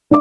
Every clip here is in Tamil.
ஹலோ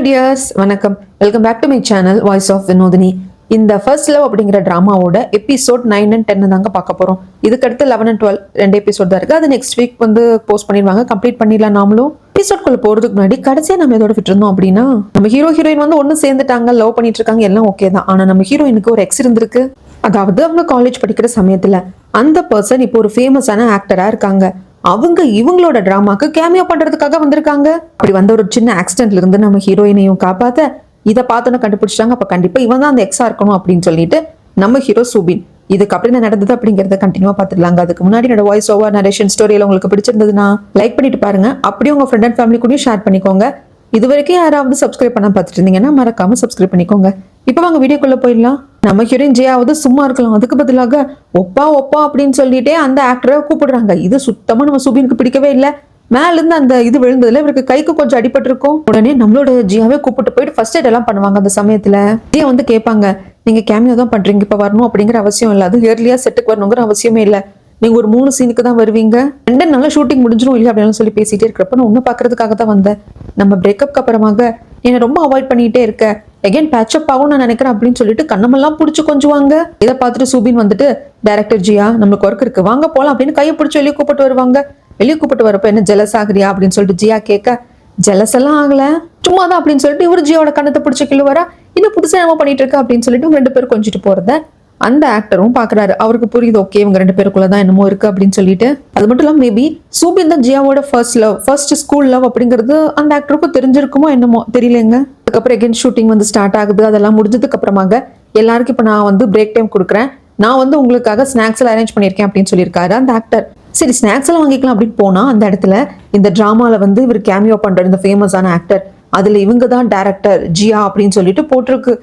டியர்ஸ், வணக்கம். Welcome back to my channel voice of Vinodhini. இந்த ஃபர்ஸ்ட் லவ் அப்படிங்கிற ட்ராமாவோட எபிசோட் 9 and 10 தாங்க பார்க்க போறோம். இதுக்கடுத்து 11 and 12 2 எபிசோட் தான் இருக்கு. அது நெக்ஸ்ட் வீக் வந்து போஸ்ட் பண்ணிடுவாங்க. கம்ப்ளீட் பண்ணிடலாம் நாமளும். எபிசோட்குள்ள போறதுக்கு முன்னாடி கடைசியா நம்ம எதோட விட்டு இருந்தோம் அப்படின்னா, நம்ம ஹீரோ ஹீரோயின் வந்து ஒன்னு சேர்ந்துட்டாங்க, லவ் பண்ணிட்டு இருக்காங்க, எல்லாம் ஓகே தான். ஆனா நம்ம ஹீரோயினுக்கு ஒரு எக்ஸ் இருந்திருக்கு. அதாவது அவங்க காலேஜ் படிக்கிற சமயத்துல அந்த பர்சன் இப்போ ஒரு ஃபேமஸான ஆக்டரா இருக்காங்க. அவங்க இவங்களோட டிராமாக்கு கேமியோ பண்றதுக்காக வந்திருக்காங்க. அப்படி வந்த ஒரு சின்ன ஆக்சிடென்ட்ல இருந்து நம்ம ஹீரோயினையும் காப்பாத்த இதை பார்த்தோன்னு கண்டுபிடிச்சிட்டாங்க. அப்ப கண்டிப்பா இவன் தான் அந்த எக்ஸா இருக்கணும் அப்படின்னு சொல்லிட்டு நம்ம ஹீரோ சுபின் இதுக்கு அப்படி என்ன நடந்தது அப்படிங்கறத கண்டினியூவா பாத்துடலாங்க. அதுக்கு முன்னாடி என்னோட வாய்ஸ் ஓவர் நரேஷன் ஸ்டோரியில உங்களுக்கு பிடிச்சிருந்ததுன்னா லைக் பண்ணிட்டு பாருங்க. அப்படியே உங்க ஃப்ரெண்ட் அண்ட் ஃபேமிலி கூட ஷேர் பண்ணிக்கோங்க. இது வரைக்கும் யாராவது சப்ஸ்கிரைப் பண்ண பார்த்துட்டு இருந்தீங்கன்னா மறக்காம சப்ஸ்கிரைப் பண்ணிக்கோங்க. இப்போ வாங்க வீடியோக்குள்ள போயிடலாம். நம்ம ஹீரோயின் ஜெயாவது சும்மா இருக்கலாம், அதுக்கு பதிலாக ஒப்பா ஒப்பா அப்படின்னு சொல்லிட்டே அந்த ஆக்டரை கூப்பிடுறாங்க. இது சுத்தமா நம்ம சுபினுக்கு பிடிக்கவே இல்லை. மேல இருந்து அந்த இது விழுந்ததுல இவருக்கு கைக்கு கொஞ்சம் அடிபட்டு இருக்கும். உடனே நம்மளோட ஜியாவே கூப்பிட்டு போயிட்டு ஃபர்ஸ்ட் எய்ட் எல்லாம் பண்ணுவாங்க. அந்த சமயத்துல ஜியா வந்து கேட்பாங்க, நீங்க கேமியோ தான் பண்றீங்க, இப்ப வரணும் அப்படிங்கிற அவசியம் இல்லை, அது ஏர்லியா செட்டுக்கு வரணுங்கிற அவசியமே இல்லை, நீங்க ஒரு 3 சீனுக்கு தான் வருவீங்க, 2 நாள்ல ஷூட்டிங் முடிஞ்சிடும் இல்லையா அப்படின்னு சொல்லி பேசிட்டே இருக்கிறப்ப நான் உன்ன பாக்குறதுக்காக தான் வந்தேன். நம்ம பிரேக்கப்க்கு அப்புறமாக என்ன ரொம்ப அவாய்ட் பண்ணிட்டே இருக்க, எகைன் பேட்சப் ஆகும் நான் நினைக்கிறேன் அப்படின்னு சொல்லிட்டு கண்ணமெல்லாம் பிடிச்சி கொஞ்சுவாங்க. இதை பார்த்துட்டு சுபின் வந்துட்டு, டைரக்டர் ஜியா நம்மளுக்கு ஒர்க் இருக்கு, வாங்க போலாம் அப்படின்னு கையை பிடிச்சி வெளியே கூப்பிட்டு வருவாங்க. வெளியே கூப்பிட்டு வரப்ப என்ன ஜெலஸ் ஆகுறியா அப்படின்னு சொல்லிட்டு ஜியா கேட்க, ஜெலஸ் எல்லாம் ஆகல, சும்மா தான் அப்படின்னு சொல்லிட்டு இவர் ஜியாவோட கண்ணத்தை பிடிச்சி கிள்ளுவாரா, இன்னும் புதுசா என்ன பண்ணிட்டு இருக்க அப்படின்னு சொல்லிட்டு 2 பேரும் கொஞ்சிட்டு போறத அந்த ஆக்டரும் பாக்குறாரு. அவருக்கு புரியுது, ஓகே இவங்க 2 பேருக்குள்ளதான் என்னமோ இருக்கு அப்படின்னு சொல்லிட்டு. அது மட்டும் இல்லாம மேபி சுபின் தான் ஜியாவோட ஃபர்ஸ்ட் ஸ்கூல் லவ் அப்படிங்கிறது அந்த ஆக்டருக்கும் தெரிஞ்சிருக்குமோ என்னமோ தெரியலங்க. அதுக்கப்புறம் எகைன் ஷூட்டிங் வந்து ஸ்டார்ட் ஆகுது. அதெல்லாம் முடிஞ்சதுக்கு அப்புறமாக எல்லாருக்கும் இப்ப நான் வந்து பிரேக் டைம் கொடுக்குறேன், நான் வந்து உங்களுக்காக ஸ்நாக்ஸ் எல்லாம் அரேஞ்ச் பண்ணியிருக்கேன் அப்படின்னு சொல்லியிருக்காரு அந்த ஆக்டர். சரி ஸ்நாக்ஸ் எல்லாம் வாங்கிக்கலாம் அப்படின்னு போனா அந்த இடத்துல இந்த டிராமால வந்து இவர் கேமியோ பண்ற இந்த ஃபேமஸான ஆக்டர், அதுல இவங்க தான் டைரக்டர் ஜியா அப்படின்னு சொல்லிட்டு போட்டிருக்கு.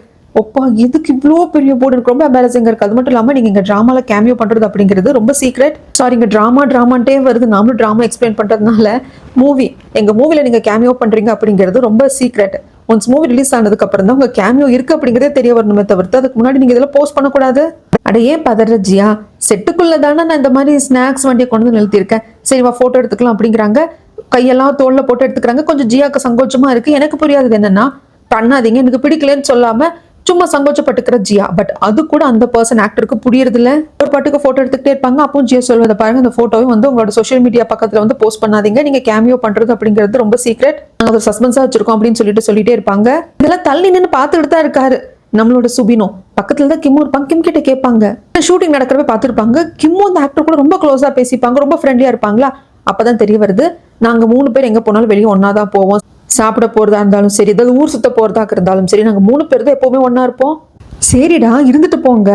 ஒப்பா இதுக்கு இவ்வளோ பெரிய போர்டு இருக்கு, ரொம்ப எம்பாரசிங்கா இருக்கு. அது மட்டும் இல்லாம நீங்க இங்க டிராமால கேமியோ பண்றது அப்படிங்கிறது ரொம்ப சீக்ரெட். சாரி இங்க டிராமான்ட்டே வருது, நாமளும் டிராமா எக்ஸ்பிளைன் பண்றதுனால மூவி, எங்க மூவில நீங்க கேமியோ பண்றீங்க அப்படிங்கிறது ரொம்ப சீக்ரெட். ஒன்ஸ் மூவி ரிலீஸ் ஆனதுக்கு அப்புறம் தான் உங்க கேமியோ இருக்கு அப்படிங்கிறதே தெரிய வரணுமே தவிர்த்து அதுக்கு முன்னாடி நீங்க இதெல்லாம் போஸ்ட் பண்ணக்கூடாது. அட ஏன் பதற ஜியா, செட்டுக்குள்ள தானே நான் இந்த மாதிரி ஸ்நாக்ஸ் வண்டியை கொண்டு வந்து நிறுத்திருக்கேன், சரிவா போட்டோ எடுத்துக்கலாம் அப்படிங்கிறாங்க. கையெல்லாம் தோல்ல போட்டோ எடுத்துக்கிறாங்க. கொஞ்சம் ஜியாக்கு சங்கோச்சமா இருக்கு. எனக்கு புரியாதது என்னன்னா, பண்ணாதீங்க எனக்கு பிடிக்கலன்னு சொல்லாம சும்மா சங்கோச்சப்பட்டுக்கிற ஜியா. பட் அது கூட அந்த பர்சன் ஆக்டருக்கு புரியறது இல்ல. ஒரு பாட்டுக்கு போட்டோ எடுத்துக்கிட்டே இருப்பாங்க. அப்போ ஜியா சொல்வதை பாருங்க, அந்த போட்டோவை வந்து உங்களோட சோஷியல் மீடியா பக்கத்துல வந்து போஸ்ட் பண்ணாதீங்க, நீங்க கேமியோ பண்றது அப்படிங்கிறது ரொம்ப சீக்ரெட், நாங்க ஒரு சஸ்பென்ஸா வச்சிருக்கோம் அப்படின்னு சொல்லிட்டே இருப்பாங்க. இதெல்லாம் தள்ளி நின்று பார்த்துட்டு தான் இருக்காரு நம்மளோட சுபினோ. பக்கத்துல தான் கிம்மு இருப்பாங்க. கிம் கிட்ட கேட்பாங்க, ஷூட்டிங் நடக்கிறப்ப பார்த்துருப்பாங்க. கிம்மு அந்த ஆக்டர் கூட ரொம்ப க்ளோஸா பேசிப்பாங்க, ரொம்ப ஃப்ரெண்ட்லியா இருப்பாங்களா. அப்பதான் தெரிய வருது, நாங்க 3 பேர் எங்க போனாலும் வெளியே ஒன்னாதான் போவோம், சாப்பிட போறதா இருந்தாலும் சரி, ஏதாவது ஊர் சுத்த போறதா இருந்தாலும் சரி, நாங்க 3 பேர் தான் எப்பவுமே ஒன்னா இருப்போம். சரிடா இருந்துட்டு போங்க.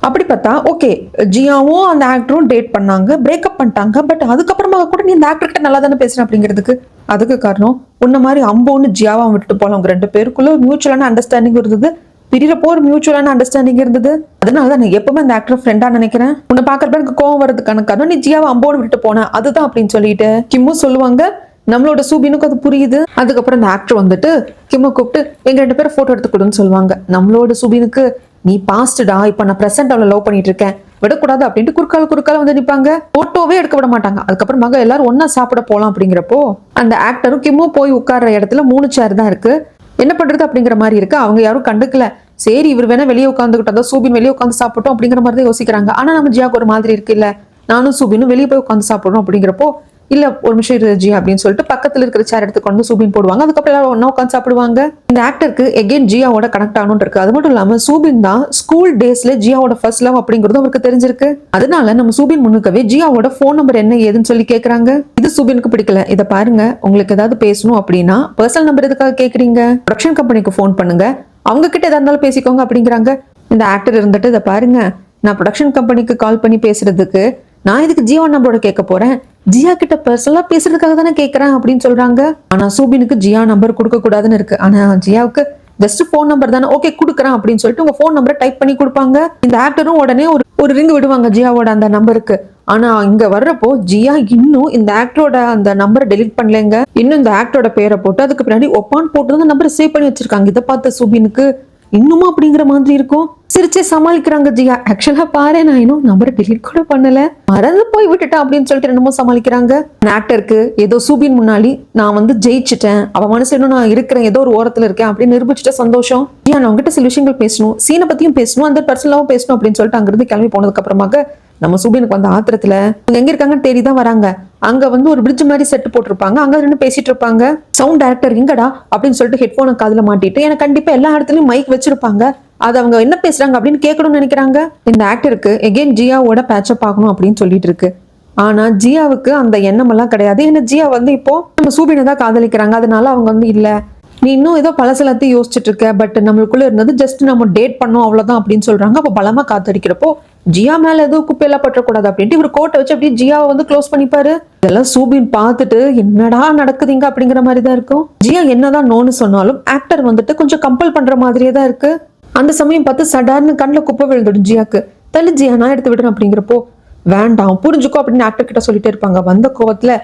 அப்படி பார்த்தா ஓகே ஜியாவும் அந்த ஆக்டரும் டேட் பண்ணாங்க, பிரேக்கப் பண்ணிட்டாங்க. பட் அதுக்கப்புறமா கூட நீ இந்த ஆக்டர் கிட்ட நல்லா தானே பேசுற அப்படிங்கிறதுக்கு அதுக்கு காரணம் உன்ன மாதிரி அம்போன்னு ஜியாவும் விட்டுட்டு போலாம். அவங்க 2 பேருக்குள்ள மியூச்சுவலான அண்டர்ஸ்டாண்டிங் இருந்தது, பிரியறப்போ ஒரு மியூச்சுவலான அண்டர்ஸ்டாண்டிங் இருந்தது. அதனாலதான் நான் எப்பவுமே அந்த ஆக்டர் ஃப்ரெண்டா நினைக்கிறேன். உன்னை பாக்குறப்ப எனக்கு கோவம் வரதுக்கான காரணம் நீ ஜியாவை அம்போன்னு விட்டு போன அதுதான் அப்படின்னு சொல்லிட்டு கிம்மு சொல்லுவாங்க. நம்மளோட சூபினுக்கு அது புரியுது. அதுக்கப்புறம் அந்த ஆக்டர் வந்துட்டு கிம்ம கூப்பிட்டு எங்க 2 பேரும் போட்டோ எடுத்து கொடுன்னு சொல்லுவாங்க. நம்மளோட சூபினுக்கு நீ பாஸ்டா, இப்ப நான் பிரசன்ட் அவளை லவ் பண்ணிட்டு இருக்கேன், விடக்கூடாது அப்படின்ட்டு குறுக்கால வந்து நிப்பாங்க. போட்டோவே எடுக்க விட மாட்டாங்க. அதுக்கப்புறமாக எல்லாரும் ஒன்னா சாப்பிட போலாம் அப்படிங்கிறப்போ அந்த ஆக்டரும் கிம்மும் போய் உட்கார்ற இடத்துல 3 சேர் தான் இருக்கு. என்ன பண்றது அப்படிங்கிற மாதிரி இருக்கு. அவங்க யாரும் கண்டுக்கல. சரி இவர் வேணா வெளியே உட்காந்துக்கிட்டா, சூபின் வெளியே உட்காந்து சாப்பிட்டோம் அப்படிங்கிற மாதிரி தான் யோசிக்கிறாங்க. ஆனா நம்ம ஜியாக்கு ஒரு மாதிரி இருக்கு, இல்ல நானும் சூபினும் வெளியே போய் உட்காந்து சாப்பிடுறோம் அப்படிங்கிறப்போ இல்ல ஒரு நிமிஷம் இரு ஜியா அப்படின்னு சொல்லிட்டு பக்கத்துல இருக்கிற சேர் எடுத்து கொண்டு சூபின் போடுவாங்க. அதுக்கப்புறம் எல்லாரும் ஒன்னா உட்காந்து சாப்பிடுவாங்க. இந்த ஆக்டருக்கு எகைன் ஜியாவோட கனெக்ட் ஆகணும் இருக்கு. அது மட்டும் இல்லாம சூபின் தான் ஸ்கூல் டேஸ்ல ஜியாவோட ஃபர்ஸ்ட் லவ் அப்படிங்கிறது அவருக்கு தெரிஞ்சிருக்கு. அதனால நம்ம சூபின் முன்னுக்கவே ஜியாவோட போன் நம்பர் என்ன ஏதுன்னு சொல்லி கேக்குறாங்க. இது சூபினுக்கு பிடிக்கல. இதை பாருங்க, உங்களுக்கு ஏதாவது பேசணும் அப்படின்னா பர்சனல் நம்பர் எதுக்காக கேக்குறீங்க, ப்ரொடக்ஷன் கம்பெனிக்கு போன் பண்ணுங்க, அவங்க கிட்ட எதா இருந்தாலும் பேசிக்கோங்க அப்படிங்கிறாங்க. இந்த ஆக்டர் இருந்துட்டு, இதை பாருங்க நான் ப்ரொடக்ஷன் கம்பெனிக்கு கால் பண்ணி பேசுறதுக்கு நான் இதுக்கு ஜியோ நம்பரோட கேட்க போறேன், ஜியா கிட்ட பர்சனலா பேசுறதுக்காக தானே கேட்கறேன் அப்படின்னு சொல்றாங்க. ஆனா சூபினுக்கு ஜியா நம்பர் கொடுக்க கூடாதுன்னு இருக்கு. ஆனா ஜியாவுக்கு ஜஸ்ட் போன் நம்பர் தானே, ஓகே கொடுக்குறேன் அப்படின்னு சொல்லிட்டு உங்க போன் நம்பரை டைப் பண்ணி கொடுப்பாங்க. இந்த ஆக்டரும் உடனே ஒரு ரிங் விடுவாங்க ஜியாவோட அந்த நம்பருக்கு. ஆனா இங்க வர்றப்போ ஜியா இன்னும் இந்த ஆக்டரோட அந்த நம்பரை டெலிட் பண்ணலங்க. இன்னும் இந்த ஆக்டரோட பேரை போட்டு அதுக்கு பின்னாடி ஒப்பான் போட்டு அந்த நம்பரை சேவ் பண்ணி வச்சிருக்காங்க. இதை பார்த்த சூபினுக்கு இன்னுமா அப்படிங்கிற மாதிரி இருக்கும். சிரிச்சே சமாளிக்கிறாங்க ஜியா. ஆக்சுவலா பாரு, நான் இன்னும் நம்பரை delete கூட பண்ணல, மறந்து போய் விட்டுட்டேன் அப்படின்னு சொல்லிட்டு என்னமோ சமாளிக்கிறாங்க. ஆக்டருக்கு ஏதோ சூபின் முன்னாடி நான் வந்து ஜெயிச்சிட்டேன், அவ மனசு இன்னும் நான் இருக்கிறேன், ஏதோ ஒரு ஓரத்துல இருக்கேன் அப்படின்னு நிரூபிச்சுட்ட சந்தோஷம். ஜியா, நான் உங்ககிட்ட சில விஷயங்கள் பேசணும், சீனை பத்தியும் பேசணும், அந்த பர்சனலாவும் பேசணும் அப்படின்னு சொல்லிட்டு அங்கிருந்து கிளம்பி போனதுக்கு அப்புறமாக நம்ம சூபினுக்கு வந்து ஆத்திரத்துல எங்க இருக்காங்கன்னு தேடிதான் வராங்க. அங்க வந்து ஒரு பிரிட்ஜ் மாதிரி செட் போட்டிருப்பாங்க, அங்க ரெண்டு பேசிட்டு இருப்பாங்க. சவுண்ட் டைரக்டர் எங்கடா அப்படின்னு சொல்லிட்டு ஹெட்போனை காதுல மாட்டிட்டு, எனக்கு கண்டிப்பா எல்லா இடத்துலயும் மைக் வச்சிருப்பாங்க, அது அவங்க என்ன பேசுறாங்க அப்படின்னு கேட்கணும்னு நினைக்கிறாங்க. இந்த ஆக்டருக்கு எகெயின் ஜியாவோட பேட்சப் ஆகணும் அப்படின்னு சொல்லிட்டு இருக்கு. ஆனா ஜியாவுக்கு அந்த எண்ணம் எல்லாம் கிடையாது. ஏன்னா ஜியா வந்து இப்போ நம்ம சூபினை தான் காதலிக்கிறாங்க. அதனால அவங்க வந்து இல்ல, நீ இன்னும் ஏதோ பழசலத்தையும் யோசிச்சுட்டு இருக்க, பட் நம்மளுக்குள்ள இருந்தது ஜஸ்ட் நம்ம டேட் பண்ணோம் அவ்வளவுதான் அப்படின்னு சொல்றாங்க. அப்போ பலமா காத்தடிக்கிறப்போ ஜியா மேல எதுவும் குப்பையெல்லாம் பற்றக்கூடாது அப்படின்ட்டு இவர் கோட்டை வச்சு அப்படியே ஜியாவை வந்து க்ளோஸ் பண்ணிப்பாரு. இதெல்லாம் சூபின் பார்த்துட்டு என்னடா நடக்குதுங்க அப்படிங்கிற மாதிரி தான் இருக்கும். ஜியா என்னதான் நோன்னு சொன்னாலும் ஆக்டர் வந்துட்டு கொஞ்சம் கம்பல் பண்ற மாதிரியே தான் இருக்கு. அந்த சமயம் பார்த்து சடார்னு கண்ணில் குப்பை விழுந்துடும் ஜியாக்கு. தள்ளு ஜியா, நான் எடுத்து விடுறேன் அப்படிங்கிறப்போ வேண்டாம் புரிஞ்சுக்கோ அப்படின்னு ஆக்டர் கிட்ட சொல்லிட்டே இருப்பாங்க. வந்த கோவத்துல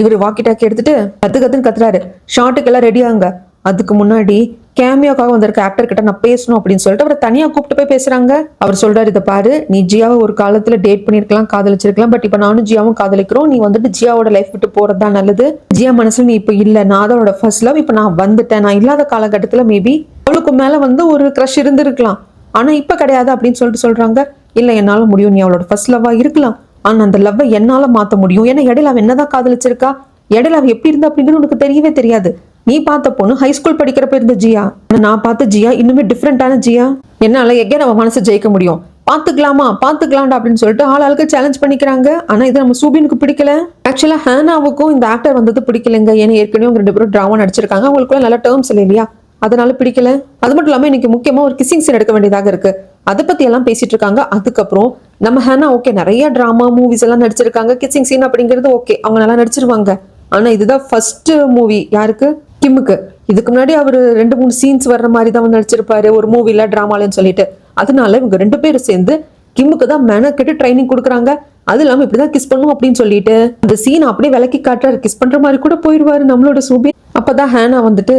இவர் வாக்கி டாக்கி எடுத்துட்டு கத்துன்னு கத்துறாரு, ஷார்ட்டுக்கு எல்லாம் ரெடியாங்க. அதுக்கு முன்னாடி கேமியோக்காக வந்திருக்க ஆக்டர் கிட்ட நான் பேசணும் அப்படின்னு சொல்லிட்டு அவரை தனியா கூப்பிட்டு போய் பேசுறாங்க. அவர் சொல்றாரு, இதை பாரு, நீ ஜியாவை ஒரு காலத்துல டேட் பண்ணிருக்கலாம், காதலிச்சிருக்கலாம், பட் இப்ப நானும் ஜியாவும் காதலிக்கிறோம், நீ வந்துட்டு ஜியாவோட லைஃப் விட்டு போறதுதான் நல்லது. ஜியா மனசுல நீ இப்ப இல்ல, நான் அதோட ஃபர்ஸ்ட் லவ், இப்ப நான் வந்துட்டேன், நான் இல்லாத காலகட்டத்துல மேபி அவளுக்கு மேல வந்து ஒரு க்ரஷ் இருந்திருக்கலாம், ஆனா இப்ப கிடையாது அப்படின்னு சொல்லிட்டு சொல்றாங்க. இல்ல, என்னால முடியும், நீ அவளோட ஃபர்ஸ்ட் லவ்வா இருக்கலாம், ஆனா அந்த லவ்வை என்னால மாத்த முடியும். ஏன்னா இடையில அவன் என்னதான் காதலிச்சிருக்கா, இடையில அவ எப்படி இருந்தா அப்படிங்கிறது உனக்கு தெரியவே தெரியாது. நீ பார்த்த பொண்ணு ஹை ஸ்கூல் படிக்கிறப்ப இருந்த ஜியா, நான் பார்த்த ஜியா இன்னுமே டிஃப்ரெண்டான ஜியா. என்னால எங்கே நம்ம மனசை ஜெயிக்க முடியும், பாத்துக்கலாம்டா அப்படின்னு சொல்லிட்டு ஆளுக்கு சேலஞ்ச் பண்ணிக்கிறாங்க. ஆனா இது நம்ம சூபினுக்கு பிடிக்கல. ஆக்சுவலா ஹேனாவுக்கும் இந்த ஆக்டர் வந்தது பிடிக்கலங்க. ஏன்னா ஏற்கனவே அவங்க 2 பேரும் டிராமா நடிச்சிருக்காங்க, அவங்களுக்குள்ள நல்ல டேர்ம்ஸ் இல்லையா, அதனால பிடிக்கல. அது மட்டும் இல்லாம இன்னைக்கு முக்கியமா ஒரு கிசிங் சீன் எடுக்க வேண்டியதாக இருக்கு, அதை பத்தி எல்லாம் பேசிட்டு இருக்காங்க. அதுக்கப்புறம் நம்ம ஹேனா ஓகே நிறைய டிராமா மூவிஸ் எல்லாம் நடிச்சிருக்காங்க, கிசிங் சீன் அப்படிங்கிறது ஓகே அவங்க நல்லா நடிச்சிருவாங்க. ஆனா இதுதான் ஃபர்ஸ்ட் மூவி யாருக்கு, கிம்முக்கு. இதுக்கு முன்னாடி அவர் 2-3 சீன்ஸ் வர்ற மாதிரி தான் வந்து நடிச்சிருப்பாரு ஒரு மூவில டிராமாலன்னு சொல்லிட்டு. அதனால இவங்க 2 பேரும் சேர்ந்து கிம்முக்கு தான் மெனக்கெட்டு ட்ரைனிங் கொடுக்குறாங்க. அது இல்லாம இப்படிதான் கிஸ் பண்ணும் அப்படின்னு சொல்லிட்டு அந்த சீன் அப்படியே விளக்கி காட்டுறாரு. கிஸ் பண்ற மாதிரி கூட போயிடுவாரு நம்மளோட சூபி. அப்பதான் ஹேனா வந்துட்டு,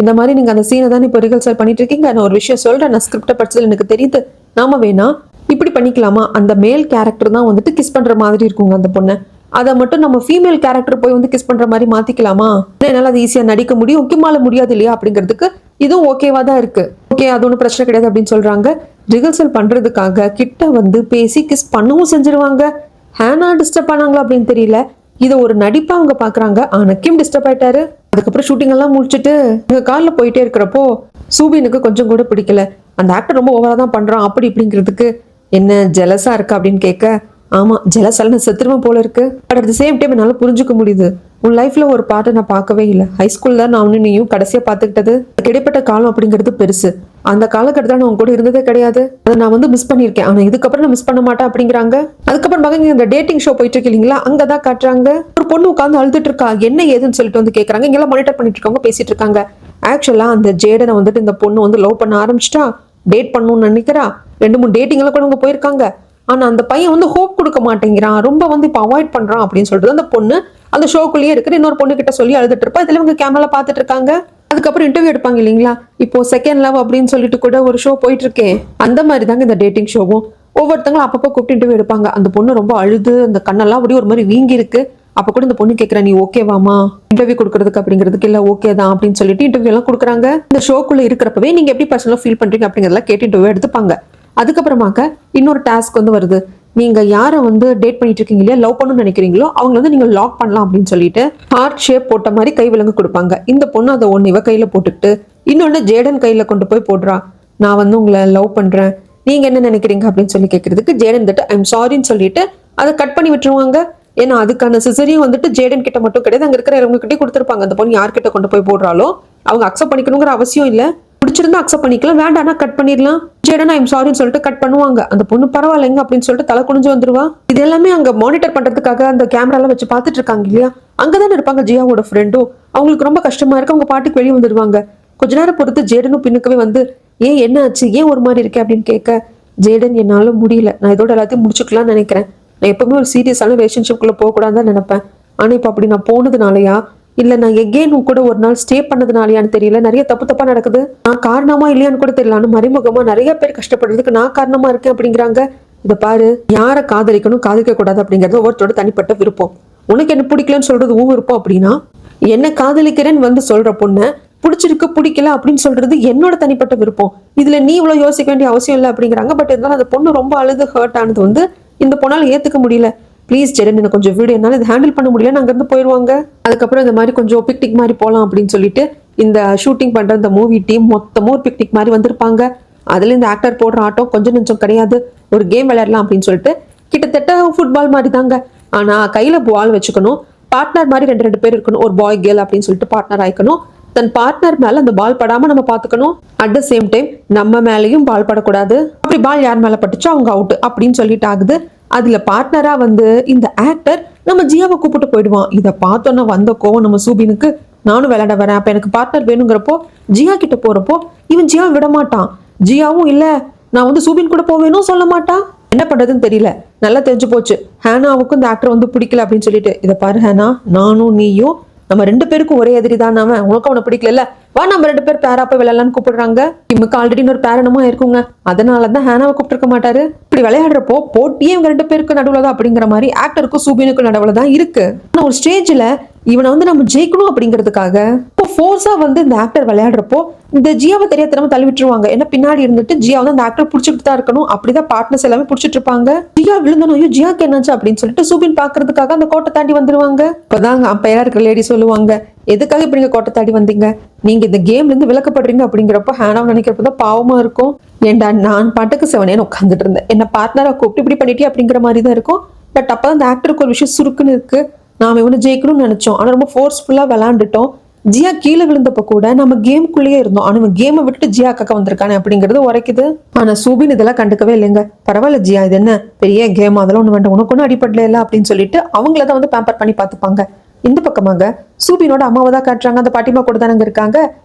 இந்த மாதிரி நீங்க அந்த சீனை தான் இப்போ ரிஹர்சல் பண்ணிட்டு இருக்கீங்க, நான் ஒரு விஷயம் சொல்றேன், நான் ஸ்கிரிப்டை படிச்சது எனக்கு தெரியுது, நாம வேணா இப்படி பண்ணிக்கலாமா, அந்த மேல் கேரக்டர் தான் வந்துட்டு கிஸ் பண்ற மாதிரி இருக்குங்க அந்த பொண்ணை, அதை மட்டும் நம்ம ஃபீமேல் கேரக்டர் போய் வந்து கிஸ் பண்ற மாதிரி மாத்திக்கலாமா, என்னால அது ஈஸியா நடிக்க முடியும், கிம்மால முடியாது இல்லையா அப்படிங்கிறதுக்கு இதுவும் ஓகேவா தான் இருக்கு, ஓகே அது ஒன்றும் பிரச்சனை கிடையாது அப்படின்னு சொல்றாங்க. ரிஹர்சல் பண்றதுக்காக கிட்ட வந்து பேசி கிஸ் பண்ணவும் செஞ்சிருவாங்க. ஹேனா டிஸ்டர்ப் பண்ணாங்களா அப்படின்னு தெரியல, இதை ஒரு நடிப்பா அவங்க பாக்குறாங்க. ஆனா கிம் டிஸ்டர்ப் ஆயிட்டாரு. அதுக்கப்புறம் ஷூட்டிங் எல்லாம் முடிச்சுட்டு இங்க கார்ல போயிட்டே இருக்கிறப்போ சூபினுக்கு கொஞ்சம் கூட பிடிக்கல, அந்த ஆக்டர் ரொம்ப ஓவரா தான் பண்றான் அப்படி இப்படிங்கிறதுக்கு என்ன ஜெலஸா இருக்கா அப்படின்னு கேட்க, ஆமா ஜெலஸால செத்துருவன் போல இருக்கு, but at the same time என்னால புரிஞ்சுக்க முடியுது, உன் லைஃப்ல ஒரு பாட்டை நான் பார்க்கவே இல்லை, ஹை ஸ்கூல் தான் நான் நீயும் கடைசியா பாத்துக்கிட்டது, கிடைப்பட்ட காலம் அப்படிங்கிறது பெருசு, அந்த காலகட்டத்தில் நான் உன் கூட இருந்ததே கிடையாது, அதை நான் வந்து மிஸ் பண்ணிருக்கேன், ஆனா இதுக்கப்புறம் நான் மிஸ் பண்ண மாட்டேன் அப்படிங்கிறாங்க. அதுக்கப்புறம் மகன் இந்த டேட்டிங் ஷோ போயிட்டு இருக்கு இல்லைங்களா, அங்கதான் காட்டுறாங்க ஒரு பொண்ணு உட்காந்து அழுதுட்டு இருக்கா, என்ன ஏதுன்னு சொல்லிட்டு வந்து கேட்கறாங்க. இங்கெல்லாம் மானிட்டர் பண்ணிட்டு இருக்கவங்க பேசிட்டு இருக்காங்க. ஆக்சுவலா அந்த ஜேடனை வந்துட்டு இந்த பொண்ணு வந்து லவ் பண்ண ஆரம்பிச்சிட்டா, டேட் பண்ணணும்னு நினைக்கிறா, 2-3 டேட்டிங் எல்லாம் கூட அவங்க போயிருக்காங்க. ஆனா அந்த பையன் வந்து ஹோப் கொடுக்க மாட்டேங்கிறான், ரொம்ப வந்து இப்போ அவாய்ட் பண்றான் அப்படின்னு சொல்லிட்டு அந்த பொண்ணு அந்த ஷோக்குள்ளேயே இருக்கிற இன்னொரு பொண்ணு கிட்ட சொல்லி அழுதுட்டு இருப்பா. இதுல இவங்க கேமரா பாத்துட்டு இருக்காங்க. அதுக்கப்புறம் இன்டர்வியூ எடுப்பாங்க இல்லைங்களா, இப்போ செகண்ட் லவ் அப்படின்னு சொல்லிட்டு கூட ஒரு ஷோ போயிட்டு இருக்கேன், அந்த மாதிரி தாங்க இந்த டேட்டிங் ஷோவும். ஒவ்வொருத்தங்களும் அப்பப்போ கூப்பிட்டு இன்டர்வியூ எடுப்பாங்க. அந்த பொண்ணு ரொம்ப அழுது அந்த கண்ணெல்லாம் அப்படியே ஒரு மாதிரி வீங்கி இருக்கு. அப்ப கூட இந்த பொண்ணு கேட்கறா, நீ ஓகேவாமா இன்டர்வியூ கொடுக்கறதுக்கு அப்படிங்கிறதுக்கு, இல்ல ஓகே தான் அப்படின்னு சொல்லிட்டு இன்டர்வியூ எல்லாம் கொடுக்குறாங்க. இந்த ஷோக்குள்ள இருக்கிறப்பவே நீங்க எப்படி பர்சனலா ஃபீல் பண்றீங்க அப்படிங்கிறதெல்லாம் கேட்டு இன்டர்வியூ எடுத்துப்பாங்க. அதுக்கப்புறமாக்க இன்னொரு டாஸ்க் வந்து வருது, நீங்க யாரை வந்து டேட் பண்ணிட்டு இருக்கீங்க இல்லையா, லவ் பண்ணணும்னு நினைக்கிறீங்களோ அவங்க வந்து நீங்க லாக் பண்ணலாம் அப்படின்னு சொல்லிட்டு ஹார்ட் ஷேப் போட்ட மாதிரி கை விலங்கு கொடுப்பாங்க. இந்த பொண்ணு அதை ஒன்னு இவ கையில போட்டுக்கிட்டு இன்னொன்னு ஜேடன் கையில கொண்டு போய் போடுறா. நான் வந்து உங்களை லவ் பண்றேன், நீங்க என்ன நினைக்கிறீங்க அப்படின்னு சொல்லி கேட்கறதுக்கு ஜேடன் தட்டு ஐம் சாரின்னு சொல்லிட்டு அதை கட் பண்ணி விட்டுருவாங்க. ஏன்னா அதுக்கான சிசரியும் வந்துட்டு ஜேடன் கிட்ட மட்டும் கிடையாது, அங்க இருக்கிற இவங்க கிட்டே கொடுத்துருப்பாங்க. அந்த பொண்ணு யார்கிட்ட கொண்டு போய் போடுறாலோ அவங்க அக்செப்ட் பண்ணிக்கணுங்கிற அவசியம் இல்ல, பிடிச்சிருந்தா அக்செப்ட் பண்ணிக்கலாம், வேண்டாம்னா கட் பண்ணிடலாம். ஜேடன் ஐம் சாரின்னு சொல்லிட்டு கட் பண்ணுவாங்க. அந்த பொண்ணு பரவாயில்லைங்க அப்படின்னு சொல்லிட்டு தலை குனிஞ்சு வந்துருவா. இது எல்லாமே அங்க மானிட்டர் பண்றதுக்காக அந்த கேமரா எல்லாம் வச்சு பாத்துட்டு இருக்காங்க இல்லையா, அங்கதானே இருப்பாங்க ஜியாவோட ஃப்ரெண்டும். அவங்களுக்கு ரொம்ப கஷ்டமா இருக்கு, அவங்க பாட்டுக்கு வெளியே வந்துடுவாங்க. கொஞ்ச நேரம் பொறுத்து ஜேடனும் பின்னுக்கவே வந்து, ஏன் என்ன ஆச்சு, ஏன் ஒரு மாதிரி இருக்கே அப்படின்னு கேட்க, ஜேடன் என்னால முடியல, நான் இதோட எல்லாத்தையும் முடிச்சுக்கலாம்னு நினைக்கிறேன், நான் எப்பவுமே ஒரு சீரியஸான ரிலேஷன்ஷிப்குள்ள போக கூடாதுன்னு நினைப்பேன், ஆனா இப்ப அப்படி நான் போனதுனாலயா இல்ல நான் எகெயின் உன் கூட ஒரு நாள் ஸ்டே பண்ணதுனாலயான்னு தெரியல, நிறைய தப்பு தப்பா நடக்குது, நான் காரணமா இல்லையான்னு கூட தெரியல, ஆனா மறைமுகமா நிறைய பேர் கஷ்டப்படுறதுக்கு நான் காரணமா இருக்கேன் அப்படிங்கிறாங்க. இதை பாரு, யாரை காதலிக்கணும் காதலிக்க கூடாது அப்படிங்கறது ஒவ்வொருத்தரோட தனிப்பட்ட விருப்பம். உனக்கு என்ன பிடிக்கலன்னு சொல்றது உன் விருப்பம் அப்படின்னா, என்ன காதலிக்கிறேன்னு வந்து சொல்ற பொண்ணை பிடிச்சிருக்கு பிடிக்கல அப்படின்னு சொல்றது என்னோட தனிப்பட்ட விருப்பம். இதுல நீ இவ்வளவு யோசிக்க வேண்டிய அவசியம் இல்லை அப்படிங்கிறாங்க. பட் இருந்தாலும் அந்த பொண்ணு ரொம்ப அழுது ஹர்ட் ஆனது வந்து இந்த பொண்ணால ஏத்துக்க முடியல. ப்ளீஸ் ஜெரன், எனக்கு கொஞ்சம் வீடு என்னால இது ஹேண்டில் பண்ண முடியல, அங்க இருந்து போயிருவாங்க. அதுக்கப்புறம் இந்த மாதிரி கொஞ்சம் பிக்னிக் மாதிரி போலாம் அப்படின்னு சொல்லிட்டு இந்த ஷூட்டிங் பண்ற இந்த மூவி டீம் மொத்தமும் ஒரு பிக்னிக் மாதிரி வந்திருப்பாங்க. அதுல இந்த ஆக்டர் போடுற ஆட்டம் கொஞ்சம் நெஞ்சம் கிடையாது. ஒரு கேம் விளையாடலாம் அப்படின்னு சொல்லிட்டு கிட்டத்தட்ட ஃபுட்பால் மாதிரி தாங்க. ஆனா கையில பால் வச்சுக்கணும், பார்ட்னர் மாதிரி ரெண்டு ரெண்டு பேர் இருக்கணும், ஒரு பாய் கேர்ள் அப்படின்னு சொல்லிட்டு பார்ட்னர் ஆயிக்கணும். தன் பார்ட்னர் மேல அந்த பால் படாம நம்ம பாத்துக்கணும். அட் த சேம் டைம் நம்ம மேலயும் பால் படக்கூடாது. அப்படி பால் யார் மேல பட்டுச்சோ அவங்க அவுட் அப்படின்னு சொல்லிட்டு ஆகுது. அதுல பார்ட்னரா வந்து இந்த ஆக்டர் நம்ம ஜியாவை கூப்பிட்டு போயிடுவான். இதை பார்த்தோன்னா வந்த கோவம் நம்ம சூபினுக்கு, நானும் விளையாட வரேன், அப்ப எனக்கு பார்ட்னர் வேணுங்கிறப்போ ஜியா கிட்ட போறப்போ இவன் ஜியா விட மாட்டான். ஜியாவும் இல்ல நான் வந்து சூபின் கூட போவேனும் சொல்ல மாட்டான். என்ன பண்றதுன்னு தெரியல. நல்லா தெரிஞ்சு போச்சு ஹேனாவுக்கும் இந்த ஆக்டர் வந்து பிடிக்கல அப்படின்னு சொல்லிட்டு. இதை பாரு ஹேனா, நானும் நீயும் நம்ம ரெண்டு பேருக்கும் ஒரே எதிரி தான், அவன் உனக்கு அவனை பிடிக்கல, வா நம்ம ரெண்டு பேர் பேரா போய் விளையாடலான்னு கூப்பிடுறாங்க. இவனுக்கு ஆல்ரெடி ஒரு பேரனமா இருக்குங்க, அதனாலதான் ஹேனாவை கூப்பிட்டு மாட்டாரு. இப்படி விளையாடுறப்போ போட்டியே இவங்க ரெண்டு பேருக்கு நடுவுலதான் அப்படிங்கிற மாதிரி ஆக்டருக்கும் சூபினுக்கும் நடுவுலதான் இருக்கு. ஆனா ஒரு ஸ்டேஜ்ல இவனை வந்து நம்ம ஜெயிக்கணும் அப்படிங்கிறதுக்காக இப்போ ஃபோர்ஸா வந்து இந்த ஆக்டர் விளையாடுறப்போ இந்த ஜியாவை தெரியாம தள்ளி விட்டுருவாங்க. ஏன்னா பின்னாடி இருந்துட்டு ஜியா வந்து அந்த ஆக்டர் பிடிச்சிட்டு தான் இருக்கணும், அப்படிதான் பார்ட்னர்ஸ் எல்லாமே பிடிச்சிட்டு இருப்பாங்க. ஜியா விழுந்தனும், ஐயோ ஜியாக்கு என்னாச்சு அப்படின்னு சொல்லிட்டு சூபின் பாக்குறதுக்காக அந்த கோட்டை தாண்டி வந்துருவாங்க. இப்பதாங்க அப்பையா இருக்கிற லேடி சொல்லுவாங்க, எதுக்காக இப்ப நீங்க கோட்டை தாண்டி வந்தீங்க, நீங்க இந்த கேம்ல இருந்து விளக்கப்படுறீங்க அப்படிங்கிறப்ப ஹேனாவை நினைக்கிறப்பதான் பாவமா இருக்கும். ஏண்டா நான் பாட்டுக்கு செவனேன்னு உட்காந்துட்டு இருந்தேன், என்ன பார்ட்னரா கூப்பிட்டு இப்படி பண்ணிட்டே அப்படிங்கிற மாதிரி தான் இருக்கும். பட் அப்பதான் அந்த ஆக்டருக்கு ஒரு விஷயம் சுருக்குன்னு இருக்கு, நாம இவனை ஜெயிக்கணும்னு நினைச்சோம், ஆனா ரொம்ப ஃபோர்ஸ்ஃபுல்லா விளையாண்டுட்டோம். ஜியா கீழே விழுந்தப்ப கூட நம்ம கேமுக்குள்ளேயே இருந்தோம், ஆனா கேமை விட்டு ஜியா கக்க வந்திருக்கானே அப்படிங்கிறது உரைக்குது. ஆனா சூபின் இதெல்லாம் கண்டுக்கவே இல்லைங்க. பரவாயில்ல ஜியா, இது என்ன பெரிய கேம், அதெல்லாம் ஒண்ணு வேண்டாம், உனக்கு ஒன்னும் அடிப்படல இல்ல அப்படின்னு சொல்லிட்டு அவங்களதான் வந்து பேம்பர் பண்ணி பாத்துப்பாங்க. இந்த பக்கமாக சூபினோட அம்மாவை தான் காட்டுறாங்க. அந்த பாட்டிமா கூட தானங்க இருக்காங்க.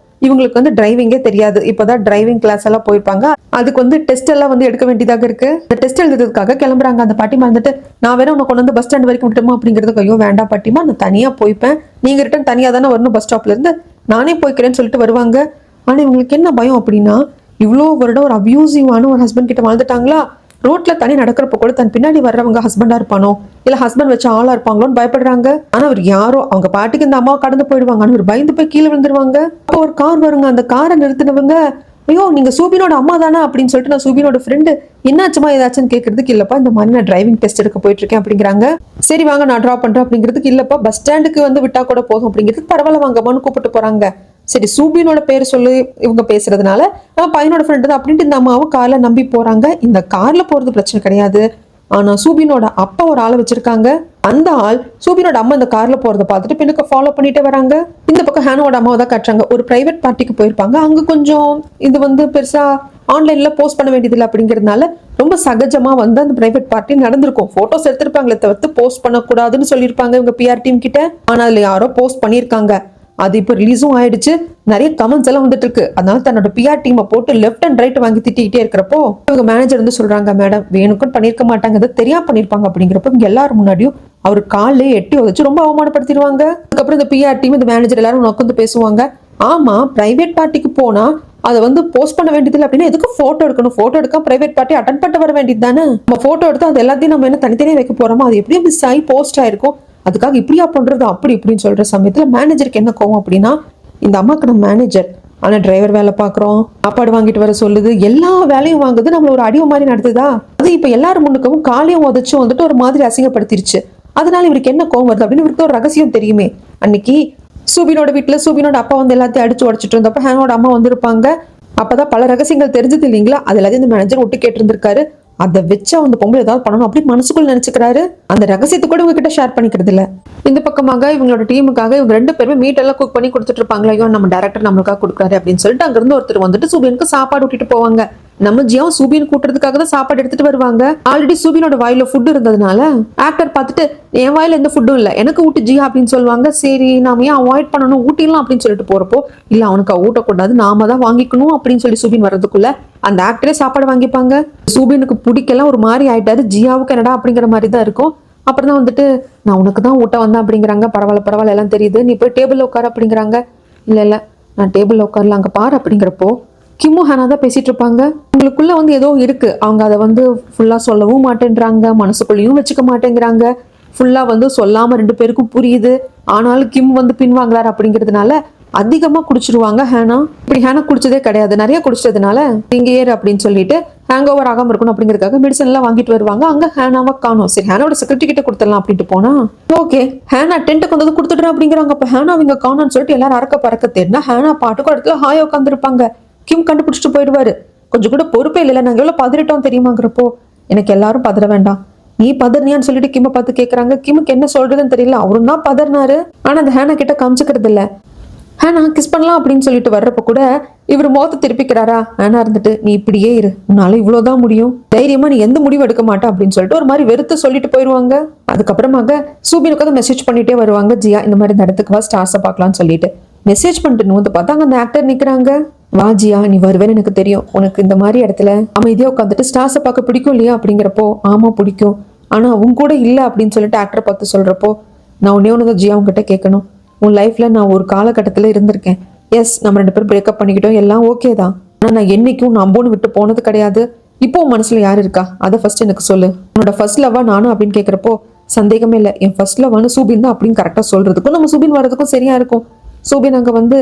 இவங்களுக்கு வந்து டிரைவிங்கே தெரியாது, இப்பதான் டிரைவிங் கிளாஸ் எல்லாம் போயிருப்பாங்க. அதுக்கு வந்து டெஸ்ட் எல்லாம் வந்து எடுக்க வேண்டியதாக இருக்கு. இந்த டெஸ்ட் எழுதுறதுக்காக கிளம்புறாங்க. அந்த பாட்டிமா வந்துட்டு, நான் வேற உனக்கு கொண்டு வந்து பஸ் ஸ்டாண்ட் வரைக்கும் விட்டுமா அப்படிங்கிறதுக்கு, ஐயோ வேண்டாம் பாட்டிமா, நான் தனியா போய்ப்பேன், நீங்க ரிட்டன் தனியா தானே வரணும் பஸ் ஸ்டாப்ல இருந்து, நானே போய்க்கிறேன்னு சொல்லிட்டு வருவாங்க. ஆனா இவங்களுக்கு என்ன பயம் அப்படின்னா, இவ்வளோ வருடம் ஒரு அபியூசிவான ஒரு ஹஸ்பண்ட் கிட்ட வாழ்ந்துட்டாங்களா, ரோட்ல தனி நடக்கிறப்ப கூட தன் பின்னாடி வர்றவங்க ஹஸ்பண்டா இருப்பானோ இல்ல ஹஸ்பண்ட் வச்ச ஆளா இருப்பாங்களோன்னு பயப்படுறாங்க. ஆனா அவர் யாரோ, அவங்க பாட்டுக்கு இந்த அம்மாவை கடந்து போயிடுவாங்க. ஆனா ஒரு பயந்து போய் கீழே விழுந்துருவாங்க. அப்போ ஒரு கார் வருங்க, அந்த காரை நிறுத்தினவங்க, ஐயோ நீங்க சூபினோட அம்மா தானே அப்படின்னு சொல்லிட்டு, நான் சூபினோட ஃப்ரெண்டு, என்னாச்சுமா ஏதாச்சுன்னு கேட்கறதுக்கு, இல்லப்பா இந்த மாதிரி நான் டிரைவிங் டெஸ்ட் எடுக்க போயிட்டு இருக்கேன் அப்படிங்கிறாங்க. சரி வாங்க நான் டிராப் பண்றேன் அப்படிங்கிறதுக்கு, இல்லப்பா பஸ் ஸ்டாண்டுக்கு வந்து விட்டா கூட போதும் அப்படிங்கிறதுக்கு, பரவாயில்ல வாங்கம்மான்னு கூப்பிட்டு போறாங்க. சரி சூபினோட பேர் சொல்லி இவங்க பேசுறதுனால நம்ம பையனோட ஃப்ரெண்டு தான் அப்படின்ட்டு இந்த அம்மாவும் கார்ல நம்பி போறாங்க. இந்த கார்ல போறது பிரச்சனை கிடையாது, ஆனா சூபினோட அப்பா ஒரு ஆளை வச்சிருக்காங்க. அந்த ஆள் சூபினோட அம்மா இந்த கார்ல போறதை பார்த்துட்டு பின்னுக்கு ஃபாலோ பண்ணிட்டே வராங்க. இந்த பக்கம் ஹேனோட அம்மாவை தான் காட்டுறாங்க. ஒரு பிரைவேட் பார்ட்டிக்கு போயிருப்பாங்க. அங்க கொஞ்சம் இது வந்து பெருசா ஆன்லைன்ல போஸ்ட் பண்ண வேண்டியதில்லை அப்படிங்கிறதுனால ரொம்ப சகஜமா வந்து அந்த பிரைவேட் பார்ட்டி நடந்திருக்கும். போட்டோஸ் எடுத்திருப்பாங்களே தவிர்த்து போஸ்ட் பண்ணக்கூடாதுன்னு சொல்லியிருப்பாங்க இவங்க பிஆர் டீம் கிட்ட. ஆனா அதுல யாரோ போஸ்ட் பண்ணியிருக்காங்க. அது இப்போ ரிலீஸும் ஆயிடுச்சு, நிறைய கமெண்ட்ஸ் எல்லாம் வந்துட்டு இருக்கு. அதனால தன்னோட பிஆர் டீமை போட்டு லெஃப்ட் அண்ட் ரைட் வாங்கி திட்டிகிட்டே இருக்கிறப்போ இவங்க மேனேஜர் வந்து சொல்றாங்க, மேடம் வேணுக்குன்னு பண்ணிருக்க மாட்டாங்க, அது தெரியாம பண்ணிருப்பாங்க அப்படிங்கிறப்ப இவங்க எல்லாரும் முன்னாடியும் அவர் காலே எட்டி உதச்சு ரொம்ப அவமானப்படுத்திடுவாங்க. அதுக்கப்புறம் இந்த பிஆர் டீம் இந்த மேனேஜர் எல்லாரும் உட்காந்து பேசுவாங்க. ஆமா பிரைவேட் பார்ட்டிக்கு போனா அதை வந்து போஸ்ட் பண்ண வேண்டியதில்லை அப்படின்னா எதுக்கு போட்டோ எடுக்கணும், போட்டோ எடுக்க பிரைவேட் பார்ட்டி அட்டன் பண்ணிட்டு வர வேண்டியது தானே, நம்ம போட்டோ எடுத்து அது எல்லாத்தையும் நம்ம என்ன தனித்தனியாக வைக்க போறோமோ, அது எப்படியும் மிஸ் ஆகி போஸ்ட் ஆயிருக்கும், அதுக்காக இப்படியா பண்றது அப்படி இப்படின்னு சொல்ற சமயத்துல மேனேஜருக்கு என்ன கோவம் அப்படின்னா, இந்த அம்மாக்கு நம்ம மேனேஜர், ஆனா டிரைவர் வேலை பாக்குறோம், சாப்பாடு வாங்கிட்டு வர சொல்லுது, எல்லா வேலையும் வாங்குது, நம்மள ஒரு அடிமை மாதிரி நடத்துதா, அது இப்ப எல்லாரும் முன்னுக்கவும் காலையும் உதச்சும் வந்துட்டு ஒரு மாதிரி அசிங்கப்படுத்திருச்சு. அதனால இவருக்கு என்ன கோவம் வருது அப்படின்னு இவருக்கு ஒரு ரகசியம் தெரியுமே. அன்னைக்கு சூபினோட வீட்டுல சூபினோட அப்பா வந்து எல்லாத்தையும் அடிச்சு உடச்சிட்டு இருந்தப்ப ஹேனோட அம்மா வந்திருப்பாங்க. அப்பதான் பல ரகசியங்கள் தெரிஞ்சது இல்லைங்களா, அது எல்லாத்தையும் இந்த மேனேஜர் ஒட்டு கேட்டு இருந்திருக்காரு. அதை வச்சு அந்த பொம்பளை ஏதாவது பண்ணணும் அப்படி மனசுக்குள்ள நினைச்சுக்கிறாரு. அந்த ரகசியத்தை கூட உங்ககிட்ட ஷேர் பண்ணிக்கிறது இல்ல. இந்த பக்கமாக இவங்களோட டீமுக்காக இவங்க ரெண்டு பேருமே மீட் எல்லாம் குக் பண்ணி கொடுத்துட்டு இருப்பாங்களா, ஐயோ நம்ம டேரக்டர் நம்மளுக்காக கொடுக்குறாரு அப்படின்னு சொல்லிட்டு அங்கிருந்து ஒருத்தர் வந்துட்டு சூபினுக்கு சாப்பாடு விட்டுட்டு போவாங்க. நம்ம ஜியாவும் சூபின் கூட்டுறதுக்காக தான் சாப்பாடு எடுத்துட்டு வருவாங்க. ஆல்ரெடி சூபினோட வாயில ஃபுட் இருந்ததுனால ஆக்டர் பார்த்துட்டு, என் வாயில எந்த ஃபுட்டும் இல்ல, எனக்கு ஊட்டு ஜியா அப்படின்னு சொல்லுவாங்க. சரி நாம ஏன் அவாய்ட் பண்ணணும், ஊட்டிடலாம் அப்படின்னு சொல்லிட்டு போறப்போ, இல்ல அவனுக்கு ஊட்டக்கூடாது, நாம தான் வாங்கிக்கணும் அப்படின்னு சொல்லி சூபின் வர்றதுக்குள்ள அந்த ஆக்டரே சாப்பாடு வாங்கிப்பாங்க. சூபினுக்கு பிடிக்கலாம் ஒரு மாதிரி ஆயிட்டாரு, ஜியாவுக்கு என்னடா அப்படிங்கிற மாதிரி தான் இருக்கும். அப்புறம் தான் வந்துட்டு நான் உனக்கு தான் ஊட்ட வந்தேன் அப்படிங்கிறாங்க. பரவாயில்ல எல்லாம் தெரியுது, நீ போய் டேபிள்ல உட்கார அப்படிங்கிறாங்க. இல்ல நான் டேபிள்ல உட்காரல, அங்க பாரு அப்படிங்கிறப்போ கிம்மு ஹேனா தான் பேசிட்டு இருப்பாங்க. உங்களுக்குள்ள வந்து ஏதோ இருக்கு, அவங்க அதை வந்து ஃபுல்லா சொல்லவும் மாட்டேன்றாங்க, மனசுக்குள்ளேயும் வச்சுக்க மாட்டேங்கிறாங்க. ஃபுல்லா வந்து சொல்லாம ரெண்டு பேருக்கும் புரியுது. ஆனாலும் கிம் வந்து பின்வாங்கலார் அப்படிங்கிறதுனால அதிகமா குடிச்சிருவாங்க ஹேனா. இப்படி ஹேனா குடிச்சதே கிடையாது, நிறைய குடிச்சதுனால இங்க ஏறு அப்படின்னு சொல்லிட்டு ஹேங் ஓவர் ஆகாம இருக்கணும் அப்படிங்கிறதுக்காக மெடிசன் எல்லாம் வாங்கிட்டு வருவாங்க. அங்க ஹேனாவை காணும். சரி, ஹேனாவோட செக்யூரிட்டி கிட்ட கொடுத்துடலாம் அப்படின்ட்டு போனா ஓகே ஹேனா டென்ட்டுக்கு வந்தது கொடுத்துடுறேன் அப்படிங்கிறாங்க. அப்ப ஹேனா அவங்க காணும்னு சொல்லிட்டு எல்லாரும் அறக்க பறக்க தேடினா ஹேனா பாட்டுக்கும் இடத்துல ஹாயா உட்காந்துருப்பாங்க. கிம் கண்டுபிடிச்சிட்டு போயிடுவாரு. கொஞ்சம் கூட பொறுப்பே இல்லை, நாங்க எவ்வளவு பதறிட்டோம் தெரியுமாங்கிறப்போ எனக்கு எல்லாரும் பதற வேண்டாம், நீ பதர்னியான்னு சொல்லிட்டு கிம்ம பார்த்து கேட்கறாங்க. கிம்முக்கு என்ன சொல்றதுன்னு தெரியல, அவரும் தான் பதர்னாரு. ஆனா அந்த ஹேனா கிட்ட காமிச்சுக்கிறது இல்ல. ஹேனா கிஸ் பண்ணலாம் அப்படின்னு சொல்லிட்டு வர்றப்ப கூட இவர் முகத்தை திருப்பிக்கிறாரா. ஹேனா இருந்துட்டு நீ இப்படியே இரு, உன்னால இவ்வளவுதான் முடியும், தைரியமா நீ எந்த முடிவு எடுக்க மாட்டா அப்படின்னு சொல்லிட்டு ஒரு மாதிரி வெறுத்து சொல்லிட்டு போயிருவாங்க. அதுக்கப்புறமாக சூபினுக்கு வந்து மெசேஜ் பண்ணிட்டே வருவாங்க. ஜியா இந்த மாதிரி இந்த இடத்துக்கு வா, ஸ்டார்ஸை பார்க்கலாம்னு சொல்லிட்டு மெசேஜ் பண்ணிட்டு வந்து பார்த்தா அங்க அந்த ஆக்டர் நிக்கிறாங்க. வா ஜியா, நீ வருவேன்னு எனக்கு தெரியும், உனக்கு இந்த மாதிரி இடத்துல அமைதியா உட்காந்துட்டு ஸ்டார்ஸை பார்க்க பிடிக்கும் இல்லையா அப்படிங்கிறப்போ ஆமா பிடிக்கும், ஆனா உன் கூட இல்ல அப்படின்னு சொல்லிட்டு ஆக்டரை பார்த்து சொல்றப்போ நான் ஒன்னே ஒன்று ஜியா உங்ககிட்ட கேட்கணும். உன் லைஃப்ல நான் ஒரு காலகட்டத்தில் இருந்திருக்கேன். எஸ், நம்ம ரெண்டு பேரும் பிரேக்கப் பண்ணிக்கிட்டோம், எல்லாம் ஓகே தான். ஆனா நான் என்னைக்கும் நம்போன்னு விட்டு போனது கிடையாது. இப்போ உன் மனசுல யாரு இருக்கா அதை ஃபர்ஸ்ட் எனக்கு சொல்லு. உன்னோட ஃபர்ஸ்ட் லவ்வா நானும் அப்படின்னு கேட்கிறப்போ சந்தேகமே இல்லை, என் ஃபர்ஸ்ட் லவ்வானு சூபின் தான் அப்படின்னு கரெக்டா சொல்றதுக்கும் நம்ம சூபின் வர்றதுக்கும் சரியா இருக்கும். சூபின் அங்க வந்து